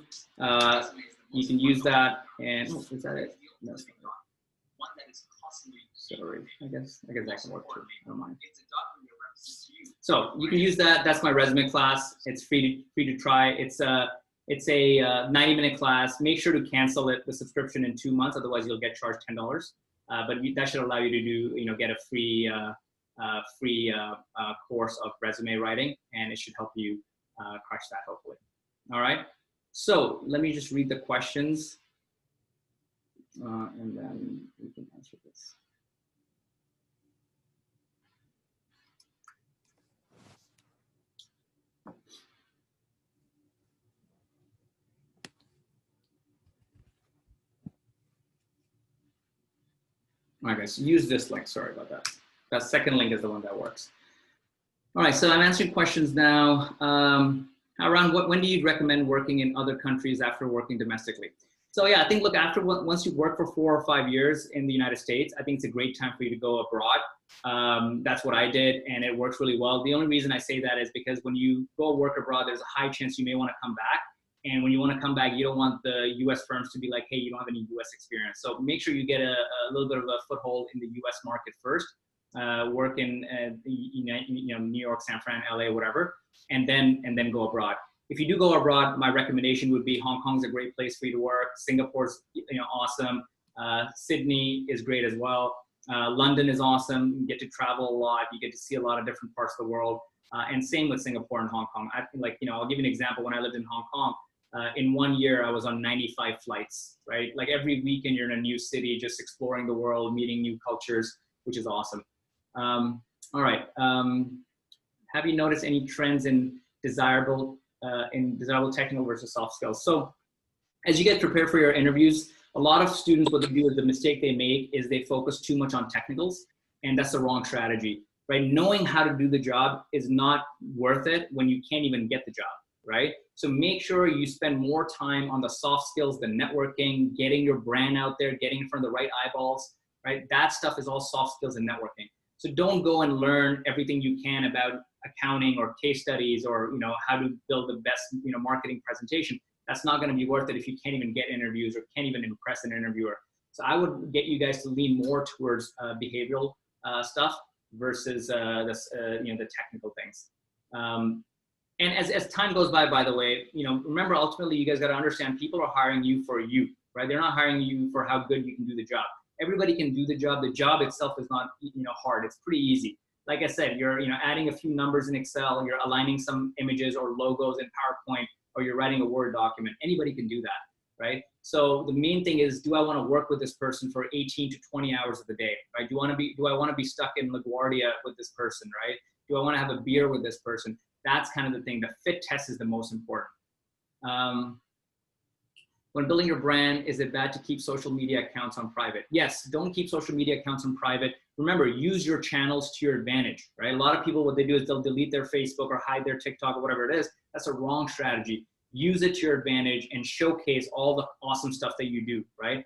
You can use that, and oh, is that it? No, it's not. Sorry, I guess that can work too. Never mind. So you can use that. That's my resume class. It's free to try. It's It's a 90-minute class. Make sure to cancel the subscription in 2 months, otherwise you'll get charged $10. But that should allow you to do, get a free course of resume writing, and it should help you crush that, hopefully. All right. So let me just read the questions, and then we can answer this. All right, guys, use this link. Sorry about that. That second link is the one that works. All right, so I'm answering questions now. Around when do you recommend working in other countries after working domestically? So yeah, I think, look, once you work for 4 or 5 years in the United States, I think it's a great time for you to go abroad. That's what I did, and it works really well. The only reason I say that is because when you go work abroad, there's a high chance you may want to come back. And when you want to come back, you don't want the US firms to be like, hey, you don't have any US experience. So make sure you get a little bit of a foothold in the US market first, work in New York, San Fran, LA, whatever, and then go abroad. If you do go abroad, my recommendation would be Hong Kong's a great place for you to work. Singapore's awesome. Sydney is great as well. London is awesome. You get to travel a lot. You get to see a lot of different parts of the world. And same with Singapore and Hong Kong. I'll give you an example. When I lived in Hong Kong, in 1 year, I was on 95 flights, right? Like every weekend, you're in a new city, just exploring the world, meeting new cultures, which is awesome. All right. Have you noticed any trends in desirable technical versus soft skills? So as you get prepared for your interviews, a lot of students, what they do is the mistake they make is they focus too much on technicals, and that's the wrong strategy, right? Knowing how to do the job is not worth it when you can't even get the job, right? So make sure you spend more time on the soft skills, the networking, getting your brand out there, getting in front of the right eyeballs, right? That stuff is all soft skills and networking. So don't go and learn everything you can about accounting or case studies or how to build the best marketing presentation. That's not going to be worth it if you can't even get interviews or can't even impress an interviewer. So I would get you guys to lean more towards behavioral stuff versus the technical things. And as time goes by the way, remember, ultimately, you guys got to understand people are hiring you for you, right? They're not hiring you for how good you can do the job. Everybody can do the job. The job itself is not, hard. It's pretty easy. Like I said, you're, adding a few numbers in Excel, you're aligning some images or logos in PowerPoint, or you're writing a Word document. Anybody can do that, right? So the main thing is, do I want to work with this person for 18 to 20 hours of the day, right? Do I want to be stuck in LaGuardia with this person, right? Do I want to have a beer with this person? That's kind of the thing. The fit test is the most important. When building your brand, is it bad to keep social media accounts on private? Yes, don't keep social media accounts on private. Remember, use your channels to your advantage, right? A lot of people, what they do is they'll delete their Facebook or hide their TikTok or whatever it is. That's a wrong strategy. Use it to your advantage and showcase all the awesome stuff that you do, right?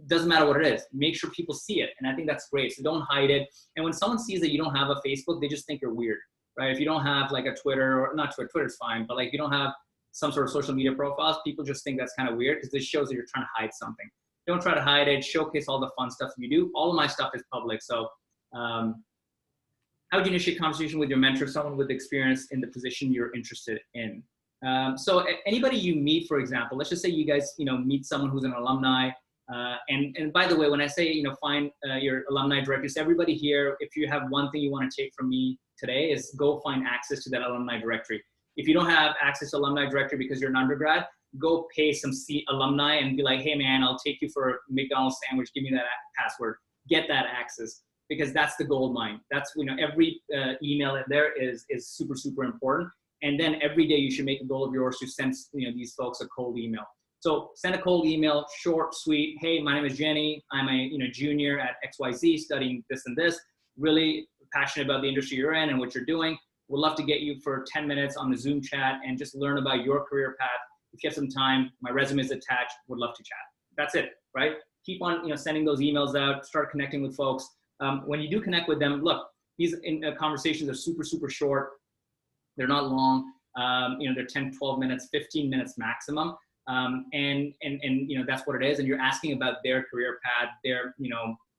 Doesn't matter what it is. Make sure people see it. And I think that's great. So don't hide it. And when someone sees that you don't have a Facebook, they just think you're weird, right? If you don't have like a Twitter, or not Twitter, Twitter's fine, but like you don't have some sort of social media profiles, people just think that's kind of weird because this shows that you're trying to hide something. Don't try to hide it. Showcase all the fun stuff you do. All of my stuff is public. So how would you initiate conversation with your mentor, someone with experience in the position you're interested in? So anybody you meet, for example, let's just say you guys, meet someone who's an alumni. And by the way, when I say, find your alumni directory, so everybody here, if you have one thing you want to take from me today is go find access to that alumni directory. If you don't have access to alumni directory because you're an undergrad, go pay some alumni and be like, hey man, I'll take you for a McDonald's sandwich. Give me that password. Get that access, because that's the gold mine. That's, every email in there is super, super important. And then every day you should make a goal of yours to send, these folks a cold email. So send a cold email, short, sweet. Hey, my name is Jenny. I'm a junior at XYZ studying this and this. Really passionate about the industry you're in and what you're doing. Would love to get you for 10 minutes on the Zoom chat and just learn about your career path. If you have some time, my resume is attached. Would love to chat. That's it, right? Keep on, sending those emails out. Start connecting with folks. When you do connect with them, look, these conversations are super, super short. They're not long. They're 10, 12 minutes, 15 minutes maximum. And that's what it is. And you're asking about their career path, their,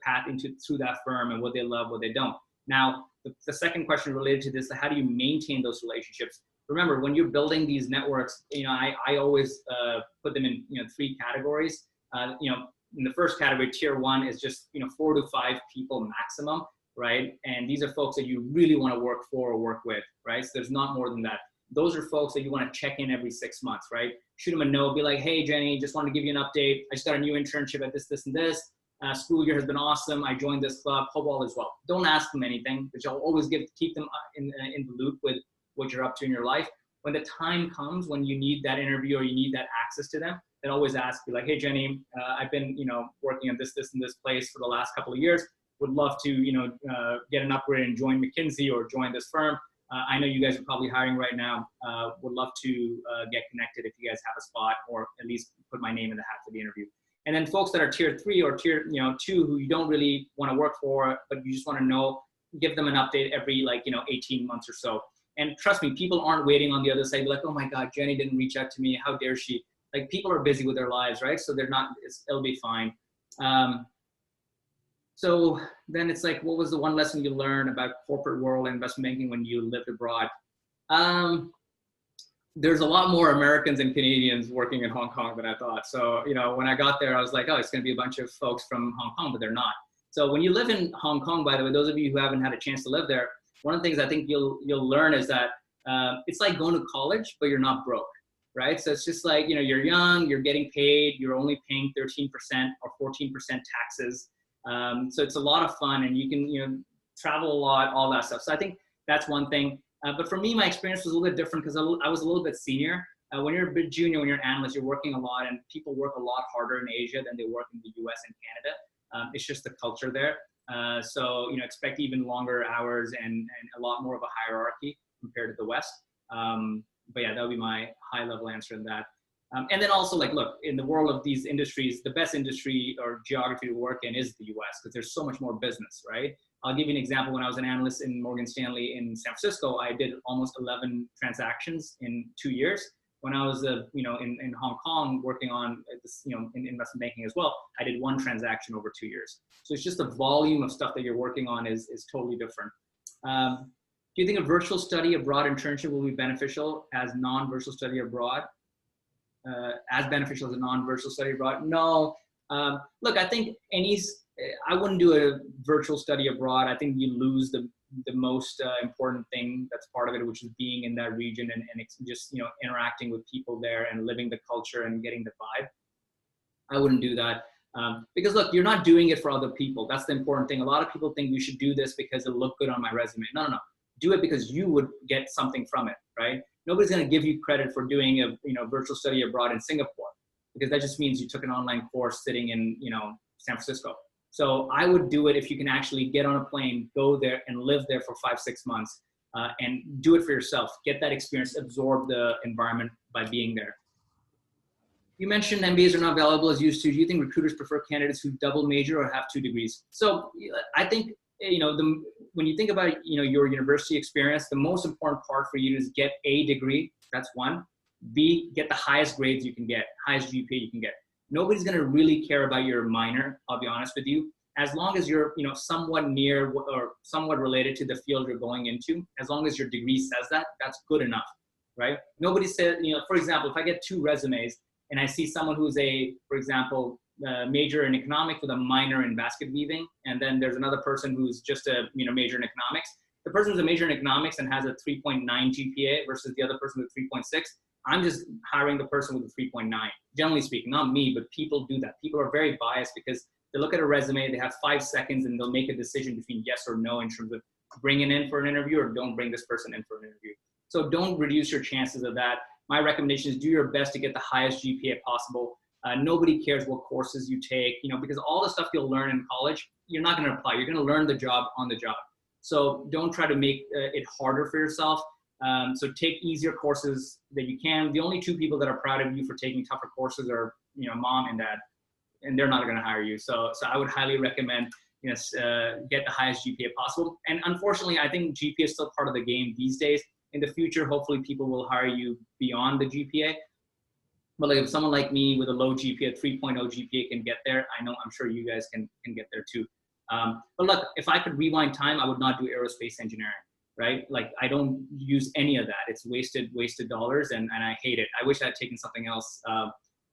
path through that firm and what they love, what they don't. Now, the second question related to this, how do you maintain those relationships? remember, when you're building these networks, I always put them in, 3 categories. In the first category, tier 1 is just, 4 to 5 people maximum, right? And these are folks that you really want to work for or work with, right? So there's not more than that. Those are folks that you want to check in every 6 months, right? Shoot them a note, be like, hey, Jenny, just want to give you an update. I just got a new internship at this, and this. School year has been awesome. I joined this club. Hope all is well. Don't ask them anything, but you'll always keep them in the loop with what you're up to in your life. When the time comes, when you need that interview or you need that access to them, then always ask, be like, hey, Jenny, I've been, working at this, and this place for the last couple of years. Would love to, get an upgrade and join McKinsey or join this firm. I know you guys are probably hiring right now. Would love to get connected if you guys have a spot, or at least put my name in the hat for the interview. And then folks that are tier 3 or tier 2 who you don't really want to work for, but you just want to know, give them an update every 18 months or so. And trust me, people aren't waiting on the other side like, oh my God, Jenny didn't reach out to me. How dare she? Like, people are busy with their lives, right? So they're not, it'll be fine. So then it's like, what was the one lesson you learned about corporate world and investment banking when you lived abroad? There's a lot more Americans and Canadians working in Hong Kong than I thought. So, when I got there, I was like, oh, it's going to be a bunch of folks from Hong Kong, but they're not. So when you live in Hong Kong, by the way, those of you who haven't had a chance to live there, one of the things I think you'll learn is that it's like going to college, but you're not broke, right? So it's just like, you're young, you're getting paid, you're only paying 13% or 14% taxes. So it's a lot of fun, and you can, travel a lot, all that stuff. So I think that's one thing. But for me, my experience was a little bit different because I was a little bit senior. When you're a bit junior, when you're an analyst, you're working a lot, and people work a lot harder in Asia than they work in the US and Canada. It's just the culture there. So, expect even longer hours and a lot more of a hierarchy compared to the West. But yeah, that would be my high level answer in that. And then also, look, in the world of these industries, the best industry or geography to work in is the US, because there's so much more business, right? I'll give you an example. When I was an analyst in Morgan Stanley in San Francisco, I did almost 11 transactions in 2 years. When I was, in Hong Kong working on this, in investment banking as well, I did 1 transaction over 2 years. So it's just the volume of stuff that you're working on is totally different. Do you think a virtual study abroad internship will be beneficial as non-virtual study abroad? As beneficial as a non-virtual study abroad? No. Look, I think I wouldn't do a virtual study abroad. I think you lose the most important thing that's part of it, which is being in that region and just interacting with people there and living the culture and getting the vibe. I wouldn't do that because look, you're not doing it for other people. That's the important thing. A lot of people think we should do this because it'll look good on my resume. No. Do it because you would get something from it, right? Nobody's going to give you credit for doing a virtual study abroad in Singapore, because that just means you took an online course sitting in San Francisco. So I would do it if you can actually get on a plane, go there and live there for 5-6 months and do it for yourself. Get that experience, absorb the environment by being there. You mentioned MBAs are not valuable as used to. Do you think recruiters prefer candidates who double major or have 2 degrees? So I think, when you think about, your university experience, the most important part for you is get a degree. That's 1. B, get the highest grades you can get, highest GPA you can get. Nobody's going to really care about your minor, I'll be honest with you. As long as you're, somewhat near or somewhat related to the field you're going into, as long as your degree says that, that's good enough, right? Nobody said, for example, if I get 2 resumes and I see someone who's for example, major in economics with a minor in basket weaving, and then there's another person who's just a, major in economics. The person who's a major in economics and has a 3.9 GPA versus the other person with 3.6, I'm just hiring the person with a 3.9. Generally speaking, not me, but people do that. People are very biased because they look at a resume, they have 5 seconds, and they'll make a decision between yes or no in terms of bringing in for an interview or don't bring this person in for an interview. So don't reduce your chances of that. My recommendation is do your best to get the highest GPA possible. Nobody cares what courses you take, because all the stuff you'll learn in college, you're not going to apply. You're going to learn the job on the job. So don't try to make it harder for yourself. So take easier courses that you can. The only 2 people that are proud of you for taking tougher courses are, mom and dad, and they're not going to hire you. So I would highly recommend, get the highest GPA possible. And unfortunately, I think GPA is still part of the game these days. In the future, hopefully people will hire you beyond the GPA. But if someone like me with a low GPA, 3.0 GPA can get there, I'm sure you guys can get there too. But look, if I could rewind time, I would not do aerospace engineering. right? Like I don't use any of that. It's wasted dollars, and I hate it. I wish I had taken something else,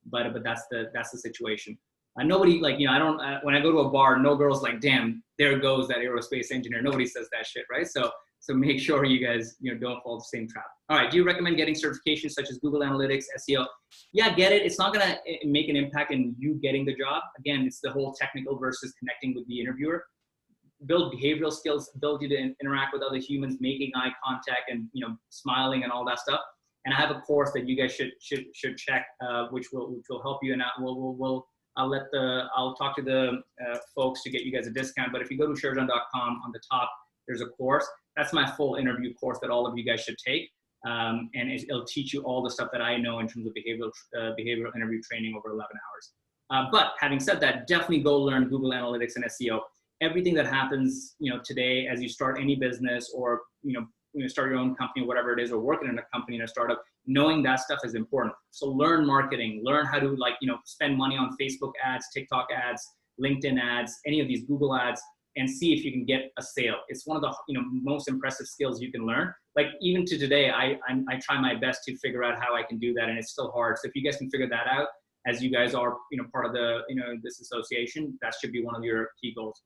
but that's the situation. Nobody, like, I don't, when I go to a bar, no girl's like, damn, there goes that aerospace engineer. Nobody says that shit, right? So make sure you guys, don't fall the same trap. All right, do you recommend getting certifications such as Google Analytics, SEO? Yeah, get it. It's not gonna make an impact in you getting the job. Again, it's the whole technical versus connecting with the interviewer. Build behavioral skills, ability to interact with other humans, making eye contact, and smiling and all that stuff. And I have a course that you guys should check, which will help you. And I'll talk to the folks to get you guys a discount. But if you go to sherjan.com, on the top, there's a course. That's my full interview course that all of you guys should take. And it'll teach you all the stuff that I know in terms of behavioral interview training over 11 hours. But having said that, definitely go learn Google Analytics and SEO. Everything that happens, today, as you start any business, or start your own company, whatever it is, or working in a company, in a startup, knowing that stuff is important. So learn marketing, learn how to spend money on Facebook ads, TikTok ads, LinkedIn ads, any of these Google ads, and see if you can get a sale. It's one of the most impressive skills you can learn. Like even to today, I try my best to figure out how I can do that, and it's still hard. So if you guys can figure that out, as you guys are part of the this association, that should be one of your key goals.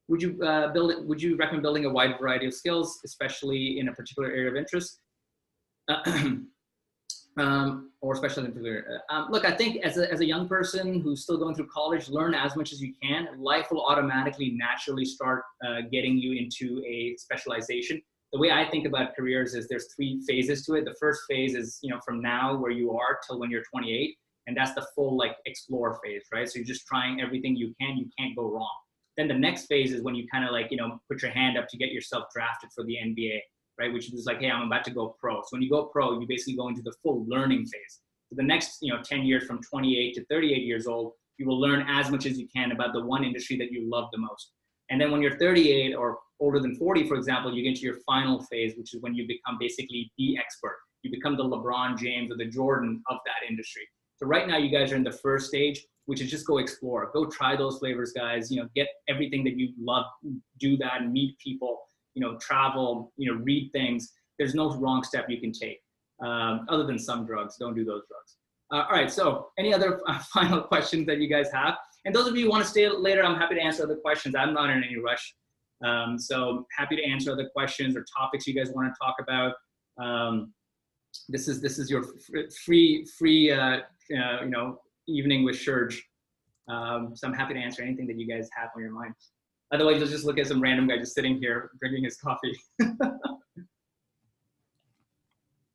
Would you recommend building a wide variety of skills, especially in a particular area of interest? Or especially in particular. Look, I think as a young person who's still going through college, learn as much as you can. Life will automatically, naturally start getting you into a specialization. The way I think about careers is there's 3 phases to it. The first phase is, from now where you are till when you're 28. And that's the full explore phase, right? So you're just trying everything you can't go wrong. Then the next phase is when you kind of put your hand up to get yourself drafted for the NBA, right? Which is like, hey, I'm about to go pro. So when you go pro, you basically go into the full learning phase. So the next 10 years, from 28 to 38 years old, you will learn as much as you can about the one industry that you love the most. And then when you're 38 or older than 40, for example, you get into your final phase, which is when you become basically the expert. You become the LeBron James or the Jordan of that industry. So right now you guys are in the first stage, which is just go explore, go try those flavors, guys, get everything that you love, do that, meet people, travel, read things. There's no wrong step you can take, other than some drugs. Don't do those drugs. All right, so any other final questions that you guys have? And those of you who want to stay later, I'm happy to answer other questions. I'm not in any rush. So happy to answer other questions or topics you guys want to talk about. This is your free evening with Sherj. So I'm happy to answer anything that you guys have on your mind. Otherwise, you'll just look at some random guy just sitting here drinking his coffee.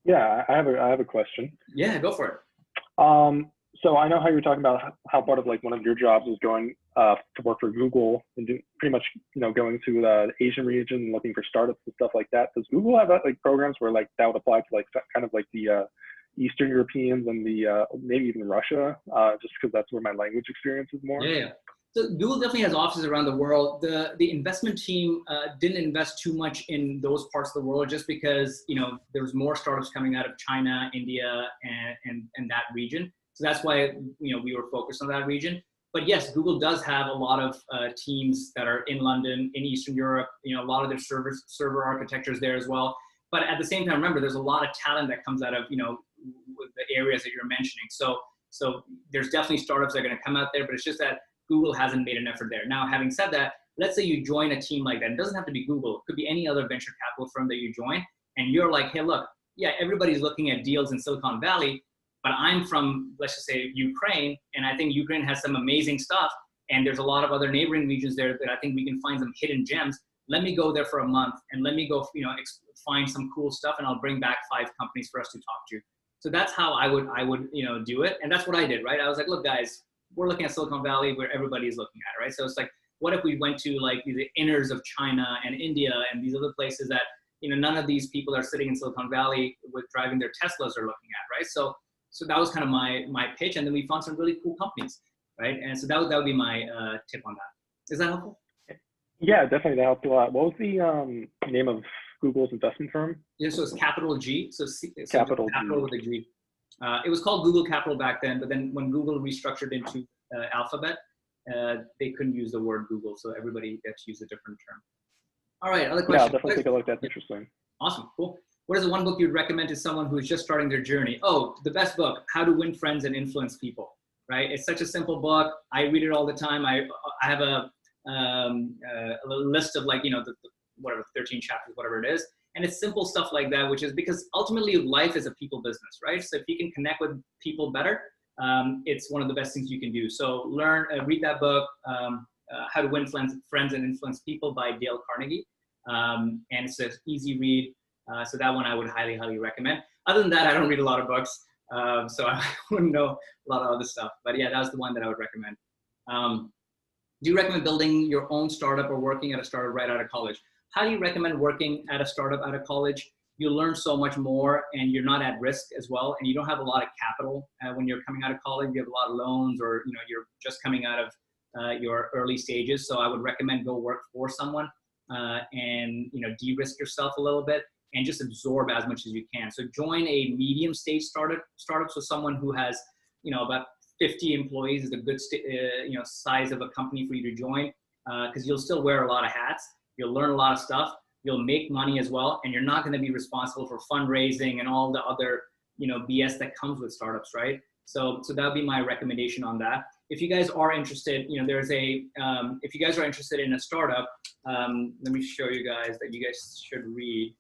Yeah, I have a question. Yeah, go for it. So I know how you're talking about how part of one of your jobs is going to work for Google and pretty much going to the Asian region and looking for startups and stuff like that. Does Google have programs where that would apply to kind of the Eastern Europeans and the maybe even Russia, just because that's where my language experience is more? Yeah. So Google definitely has offices around the world. The investment team didn't invest too much in those parts of the world just because there was more startups coming out of China, India, and that region. So that's why we were focused on that region. But yes, Google does have a lot of teams that are in London, in Eastern Europe. A lot of their server architectures there as well. But at the same time, remember, there's a lot of talent that comes out of the areas that you're mentioning. So there's definitely startups that are going to come out there, but it's just that Google hasn't made an effort there. Now, having said that, let's say you join a team like that. It doesn't have to be Google. It could be any other venture capital firm that you join, and you're like, hey, look, yeah, everybody's looking at deals in Silicon Valley, but I'm from, let's just say, Ukraine, and I think Ukraine has some amazing stuff, and there's a lot of other neighboring regions there that I think we can find some hidden gems. Let me go there for a month, and let me go, find some cool stuff, and I'll bring back 5 companies for us to talk to. So that's how I would do it, and that's what I did, right? I was like, look, guys, we're looking at Silicon Valley where everybody is looking at it, right? So it's like, what if we went to the inners of China and India and these other places that none of these people are sitting in Silicon Valley with driving their Teslas are looking at, right? So that was kind of my pitch, and then we found some really cool companies, right? And so that would be my tip on that. Is that helpful? Yeah, definitely, that helped a lot. What was the name of Google's investment firm? Yeah, so it's capital G. So Capital with a G. It was called Google Capital back then, but then when Google restructured into Alphabet, they couldn't use the word Google, so everybody gets to use a different term. All right, other Yeah, question. I'll definitely take a look. That's interesting. Awesome, cool. What is the one book you'd recommend to someone who is just starting their journey? Oh, the best book, How to Win Friends and Influence People, right? It's such a simple book. I read it all the time. I have a list of like, the whatever, 13 chapters, whatever it is. And it's simple stuff like that, which is because ultimately life is a people business, right? So if you can connect with people better, it's one of the best things you can do. So read that book, How to Win Friends and Influence People by Dale Carnegie. And it's an easy read. So that one I would highly, highly recommend. Other than that, I don't read a lot of books. So I wouldn't know a lot of other stuff. But yeah, that was the one that I would recommend. Do you recommend building your own startup or working at a startup right out of college? Highly recommend working at a startup out of college. You learn so much more and you're not at risk as well. And you don't have a lot of capital when you're coming out of college. You have a lot of loans or you're just coming out of your early stages. So I would recommend go work for someone and de-risk yourself a little bit and just absorb as much as you can. So join a medium stage startup. So someone who has about 50 employees is a good size of a company for you to join because you'll still wear a lot of hats. You'll learn a lot of stuff. You'll make money as well, and you're not going to be responsible for fundraising and all the other BS that comes with startups, right? So that would be my recommendation on that. If you guys are interested, if you guys are interested in a startup, let me show you guys that you guys should read.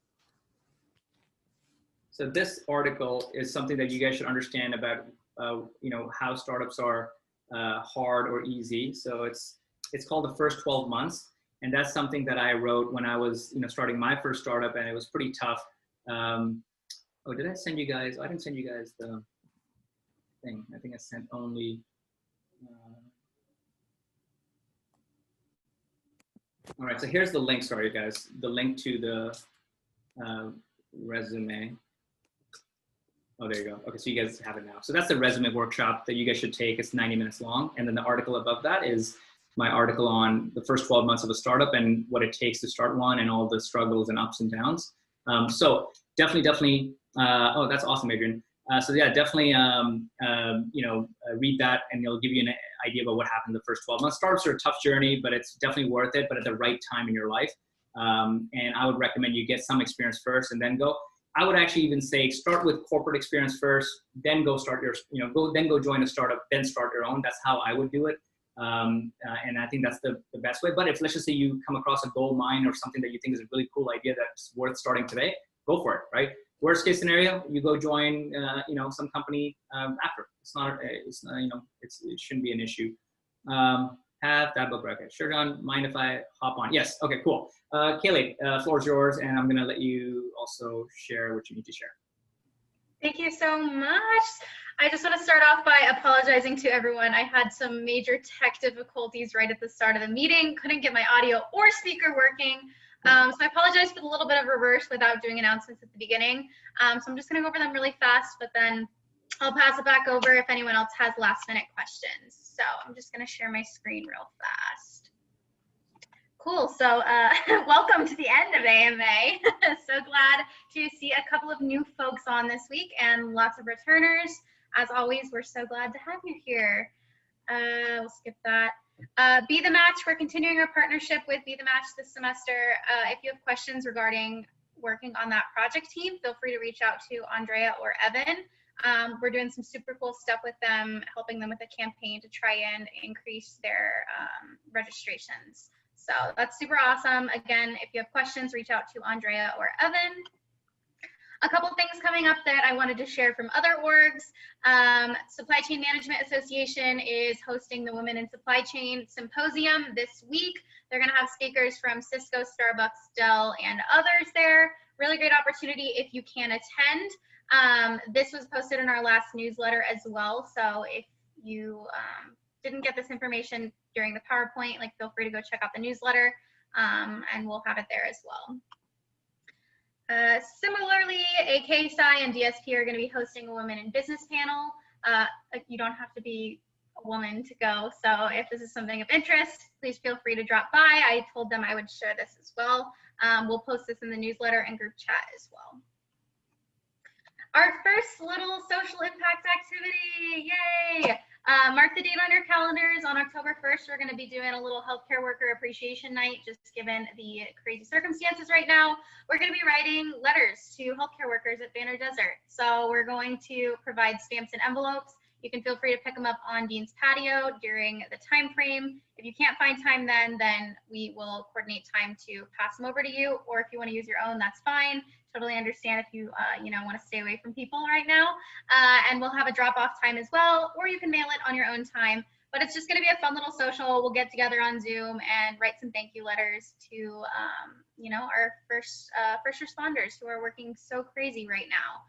So this article is something that you guys should understand about, how startups are hard or easy. So it's called The First 12 Months. And that's something that I wrote when I was, starting my first startup, and it was pretty tough. Oh, did I send you guys? I didn't send you guys the thing. I think I sent only. All right, so here's the link. Sorry, guys. The link to the resume. Oh, there you go. Okay, so you guys have it now. So that's the resume workshop that you guys should take. It's 90 minutes long. And then the article above that is my article on the first 12 months of a startup and what it takes to start one and all the struggles and ups and downs. So definitely, oh, that's awesome, Adrian. So yeah, definitely, read that and it'll give you an idea about what happened in the first 12 months. Startups are a tough journey, but it's definitely worth it, but at the right time in your life. And I would recommend you get some experience first and then go. I would actually even say start with corporate experience first, then go start your, then go join a startup, then start your own. That's how I would do it. And I think that's the best way. But if, let's just say you come across a gold mine or something that you think is a really cool idea that's worth starting today, go for it, right? Worst case scenario, you go join, some company after. It shouldn't be an issue. Have that book record. Sherjan, mind if I hop on? Yes, okay, cool. Kaylee, floor is yours, and I'm gonna let you also share what you need to share. Thank you so much. I just want to start off by apologizing to everyone. I had some major tech difficulties right at the start of the meeting. Couldn't get my audio or speaker working. So I apologize for the little bit of reverse without doing announcements at the beginning. So I'm just going to go over them really fast, but then I'll pass it back over if anyone else has last minute questions. So I'm just going to share my screen real fast. Cool. So welcome to the end of AMA. So glad to see a couple of new folks on this week and lots of returners. As always, we're so glad to have you here. We'll skip that. Be the Match. We're continuing our partnership with Be the Match this semester. If you have questions regarding working on that project team, feel free to reach out to Andrea or Evan. We're doing some super cool stuff with them, helping them with a campaign to try and increase their registrations. So that's super awesome. Again, if you have questions, reach out to Andrea or Evan. A couple things coming up that I wanted to share from other orgs. Supply Chain Management Association is hosting the Women in Supply Chain Symposium this week. They're going to have speakers from Cisco, Starbucks, Dell, and others there. Really great opportunity if you can attend. This was posted in our last newsletter as well. So if you didn't get this information during the PowerPoint, feel free to go check out the newsletter and we'll have it there as well. Similarly, AKSI and DSP are going to be hosting a Women in Business panel. You don't have to be a woman to go. So if this is something of interest, please feel free to drop by. I told them I would share this as well. We'll post this in the newsletter and group chat as well. Our first little social impact activity, yay! Mark the date on your calendars. On October 1st, we're going to be doing a little healthcare worker appreciation night, just given the crazy circumstances right now. We're going to be writing letters to healthcare workers at Banner Desert. So we're going to provide stamps and envelopes. You can feel free to pick them up on Dean's patio during the time frame. If you can't find time then we will coordinate time to pass them over to you. Or if you want to use your own, that's fine. Totally understand if you want to stay away from people right now. And we'll have a drop-off time as well, or you can mail it on your own time. But it's just going to be a fun little social. We'll get together on Zoom and write some thank you letters to our first responders who are working so crazy right now.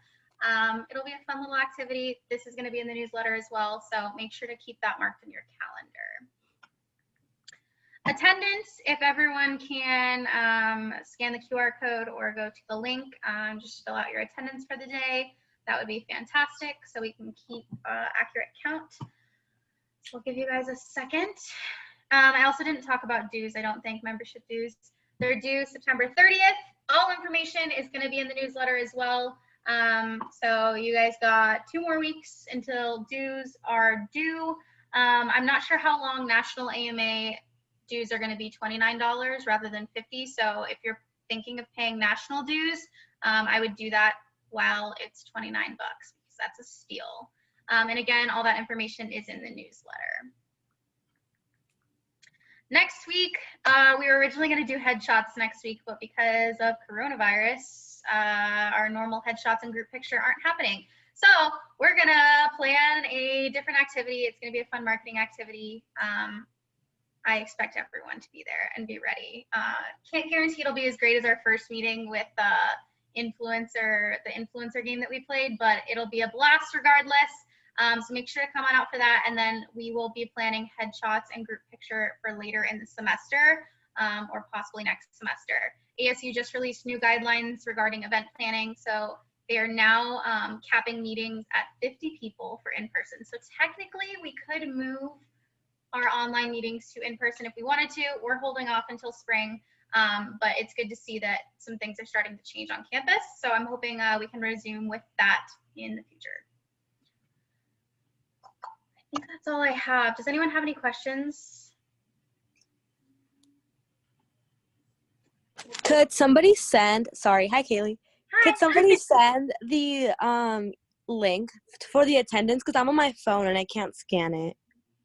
It'll be a fun little activity. This is going to be in the newsletter as well, so make sure to keep that marked in your calendar. Attendance, if everyone can scan the QR code or go to the link, just fill out your attendance for the day. That would be fantastic, so we can keep accurate count. So we'll give you guys a second. I also didn't talk about dues, I don't think, membership dues. They're due September 30th. All information is going to be in the newsletter as well. So you guys got 2 more weeks until dues are due. I'm not sure how long national AMA dues are going to be $29 rather than $50. So if you're thinking of paying national dues, I would do that while it's $29 because that's a steal. And again, all that information is in the newsletter. Next week, we were originally going to do headshots next week, but because of coronavirus, our normal headshots and group picture aren't happening. So we're going to plan a different activity. It's going to be a fun marketing activity. I expect everyone to be there and be ready. Can't guarantee it'll be as great as our first meeting with the influencer game that we played, but it'll be a blast regardless. So make sure to come on out for that. And then we will be planning headshots and group picture for later in the semester or possibly next semester. ASU just released new guidelines regarding event planning. So they are now capping meetings at 50 people for in-person. So technically we could move our online meetings to in-person if we wanted to. We're holding off until spring, but it's good to see that some things are starting to change on campus. So I'm hoping we can resume with that in the future. I think that's all I have. Does anyone have any questions? Could somebody send, sorry, hi Kaylee. Hi. Could somebody send the link for the attendance? Because I'm on my phone and I can't scan it.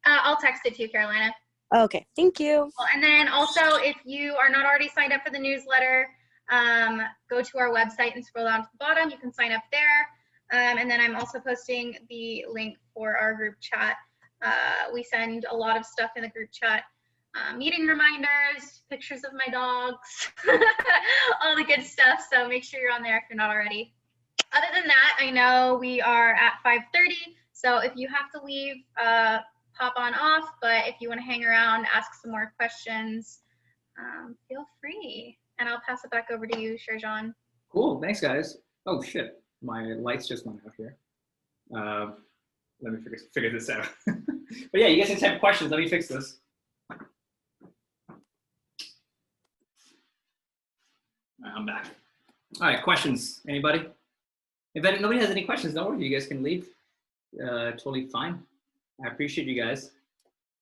I'll text it to you, Carolina. Okay, thank you. And then also, if you are not already signed up for the newsletter, go to our website and scroll down to the bottom. You can sign up there. And then I'm also posting the link for our group chat. We send a lot of stuff in the group chat. Meeting reminders, pictures of my dogs, all the good stuff. So make sure you're on there if you're not already. Other than that, I know we are at 5:30. So if you have to leave, pop on off. But if you want to hang around, ask some more questions, feel free. And I'll pass it back over to you, Sherjan. Cool. Thanks, guys. Oh, shit. My lights just went out here. Let me figure this out. But yeah, you guys can type questions. Let me fix this. I'm back. All right, questions. Anybody? If nobody has any questions, don't worry. You guys can leave. Totally fine. I appreciate you guys.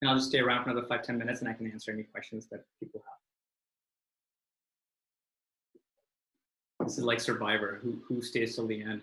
And I'll just stay around for another 5-10 minutes and I can answer any questions that people have. This is like Survivor. Who stays till the end?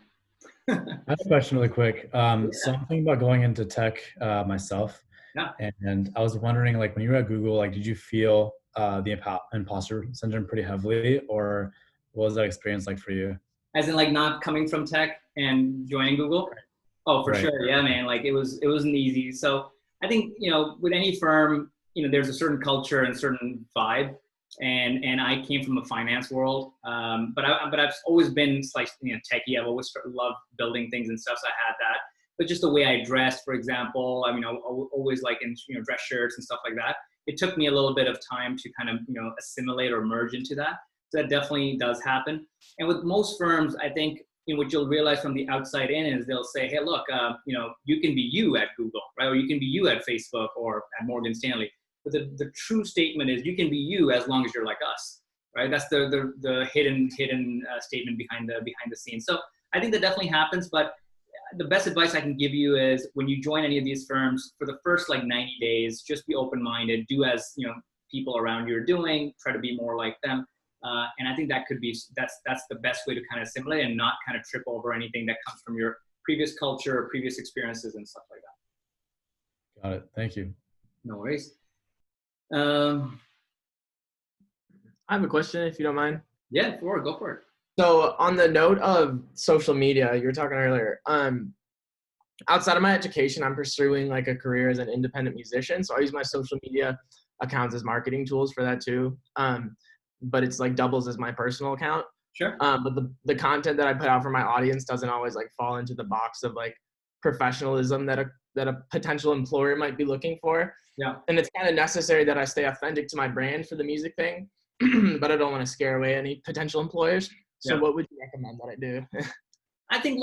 I have a question really quick. So I'm thinking about going into tech myself. Yeah. And I was wondering, like, when you were at Google, like, did you feel the imposter syndrome pretty heavily, or what was that experience like for you? As in, like, not coming from tech and joining Google? Right. Oh, for Right. sure. Yeah, man. Like, it wasn't easy. So I think, with any firm, there's a certain culture and certain vibe. And I came from a finance world, but I've always been like techie. I've always loved building things and stuff. So I had that. But just the way I dressed, for example, I always like in dress shirts and stuff like that. It took me a little bit of time to kind of assimilate or merge into that. So that definitely does happen. And with most firms, I think what you'll realize from the outside in is they'll say, hey, look, you can be you at Google, right? Or you can be you at Facebook or at Morgan Stanley. But the true statement is you can be you as long as you're like us, right? That's the hidden statement behind the scenes. So I think that definitely happens, but the best advice I can give you is when you join any of these firms, for the first like 90 days, just be open-minded, do as, you know, people around you are doing, try to be more like them. And I think that could be, that's the best way to kind of assimilate and not kind of trip over anything that comes from your previous culture or previous experiences and stuff like that. Got it. Thank you. No worries. I have a question, if you don't mind. Yeah, go for it. So on the note of social media, you were talking earlier, outside of my education, I'm pursuing like a career as an independent musician. So I use my social media accounts as marketing tools for that too. But it's like doubles as my personal account. Sure. But the content that I put out for my audience doesn't always like fall into the box of like professionalism that a potential employer might be looking for. Yeah. And it's kind of necessary that I stay authentic to my brand for the music thing, but I don't want to scare away any potential employers. So what would you recommend that I do? I think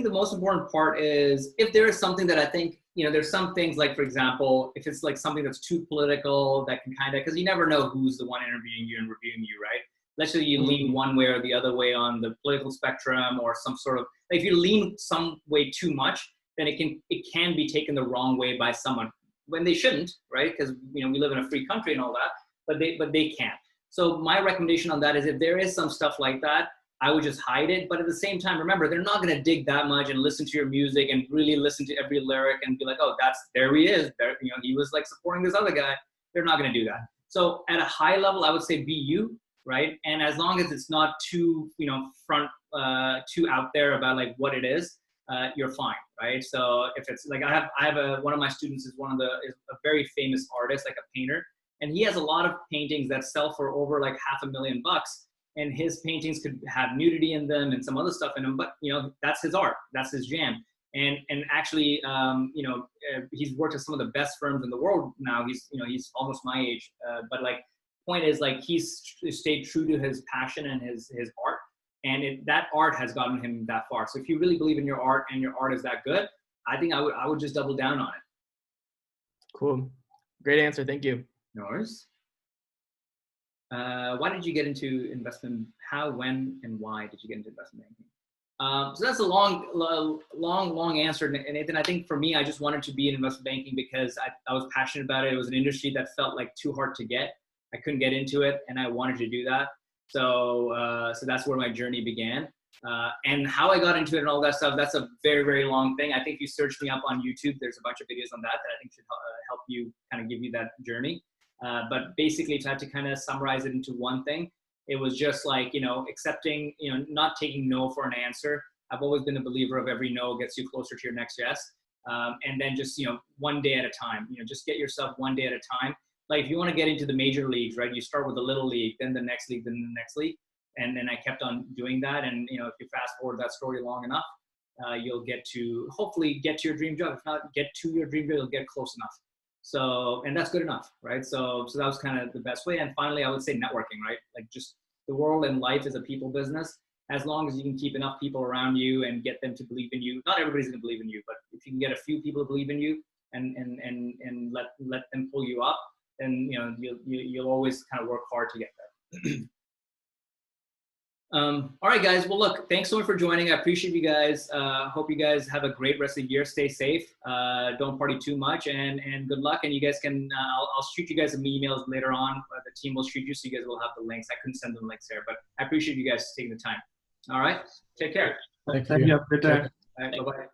the most important part is if there is something that I think, you know, there's some things like, for example, if it's like something that's too political, that can kind of, because you never know who's the one interviewing you and reviewing you, right? Let's say you lean one way or the other way on the political spectrum or some sort of, if you lean some way too much, then it can be taken the wrong way by someone when they shouldn't, right? Because, you know, we live in a free country and all that, but they can't. So my recommendation on that is if there is some stuff like that, I would just hide it. But at the same time, remember, they're not going to dig that much and listen to your music and really listen to every lyric and be like, oh, there he is. There, you know, he was like supporting this other guy. They're not going to do that. So at a high level, I would say be you, right? And as long as it's not too, you know, too out there about like what it is, you're fine, right? So if it's like I have one of my students is is a very famous artist, like a painter, and he has a lot of paintings that sell for over like $500,000. And his paintings could have nudity in them and some other stuff in them, but you know, that's his art, that's his jam. And actually, you know, he's worked at some of the best firms in the world now. He's almost my age, but like, point is like he's stayed true to his passion and his art, and that art has gotten him that far. So if you really believe in your art and your art is that good, I think I would just double down on it. Cool, great answer. Thank you. No worries. Why did you get into investment? How, when, and why did you get into investment banking? So that's a long answer, Nathan. I think for me, I just wanted to be in investment banking because I was passionate about it. It was an industry that felt like too hard to get. I couldn't get into it, and I wanted to do that. So that's where my journey began. And how I got into it and all that stuff, that's a very, very long thing. I think if you search me up on YouTube, there's a bunch of videos on that I think should help you kind of give you that journey. But basically, if I had to kind of summarize it into one thing, it was just like, you know, accepting, you know, not taking no for an answer. I've always been a believer of every no gets you closer to your next yes. And then just, you know, one day at a time, you know, just get yourself one day at a time. Like if you want to get into the major leagues, right, you start with the little league, then the next league, then the next league. And then I kept on doing that. And, you know, if you fast forward that story long enough, you'll hopefully get to your dream job. If not get to your dream job, you'll get close enough. So, and that's good enough, right? So that was kind of the best way. And finally, I would say networking, right? Like just the world and life is a people business. As long as you can keep enough people around you and get them to believe in you, not everybody's going to believe in you, but if you can get a few people to believe in you and let them pull you up, then, you know, you'll always kind of work hard to get there. All right, guys. Well, look, thanks so much for joining. I appreciate you guys. Hope you guys have a great rest of the year. Stay safe. Don't party too much, and good luck. And you guys can, I'll shoot you guys some emails later on. The team will shoot you, so you guys will have the links. I couldn't send the links there, but I appreciate you guys taking the time. All right. Take care. Thank Thank you. you. Have a good day. All right. Bye-bye.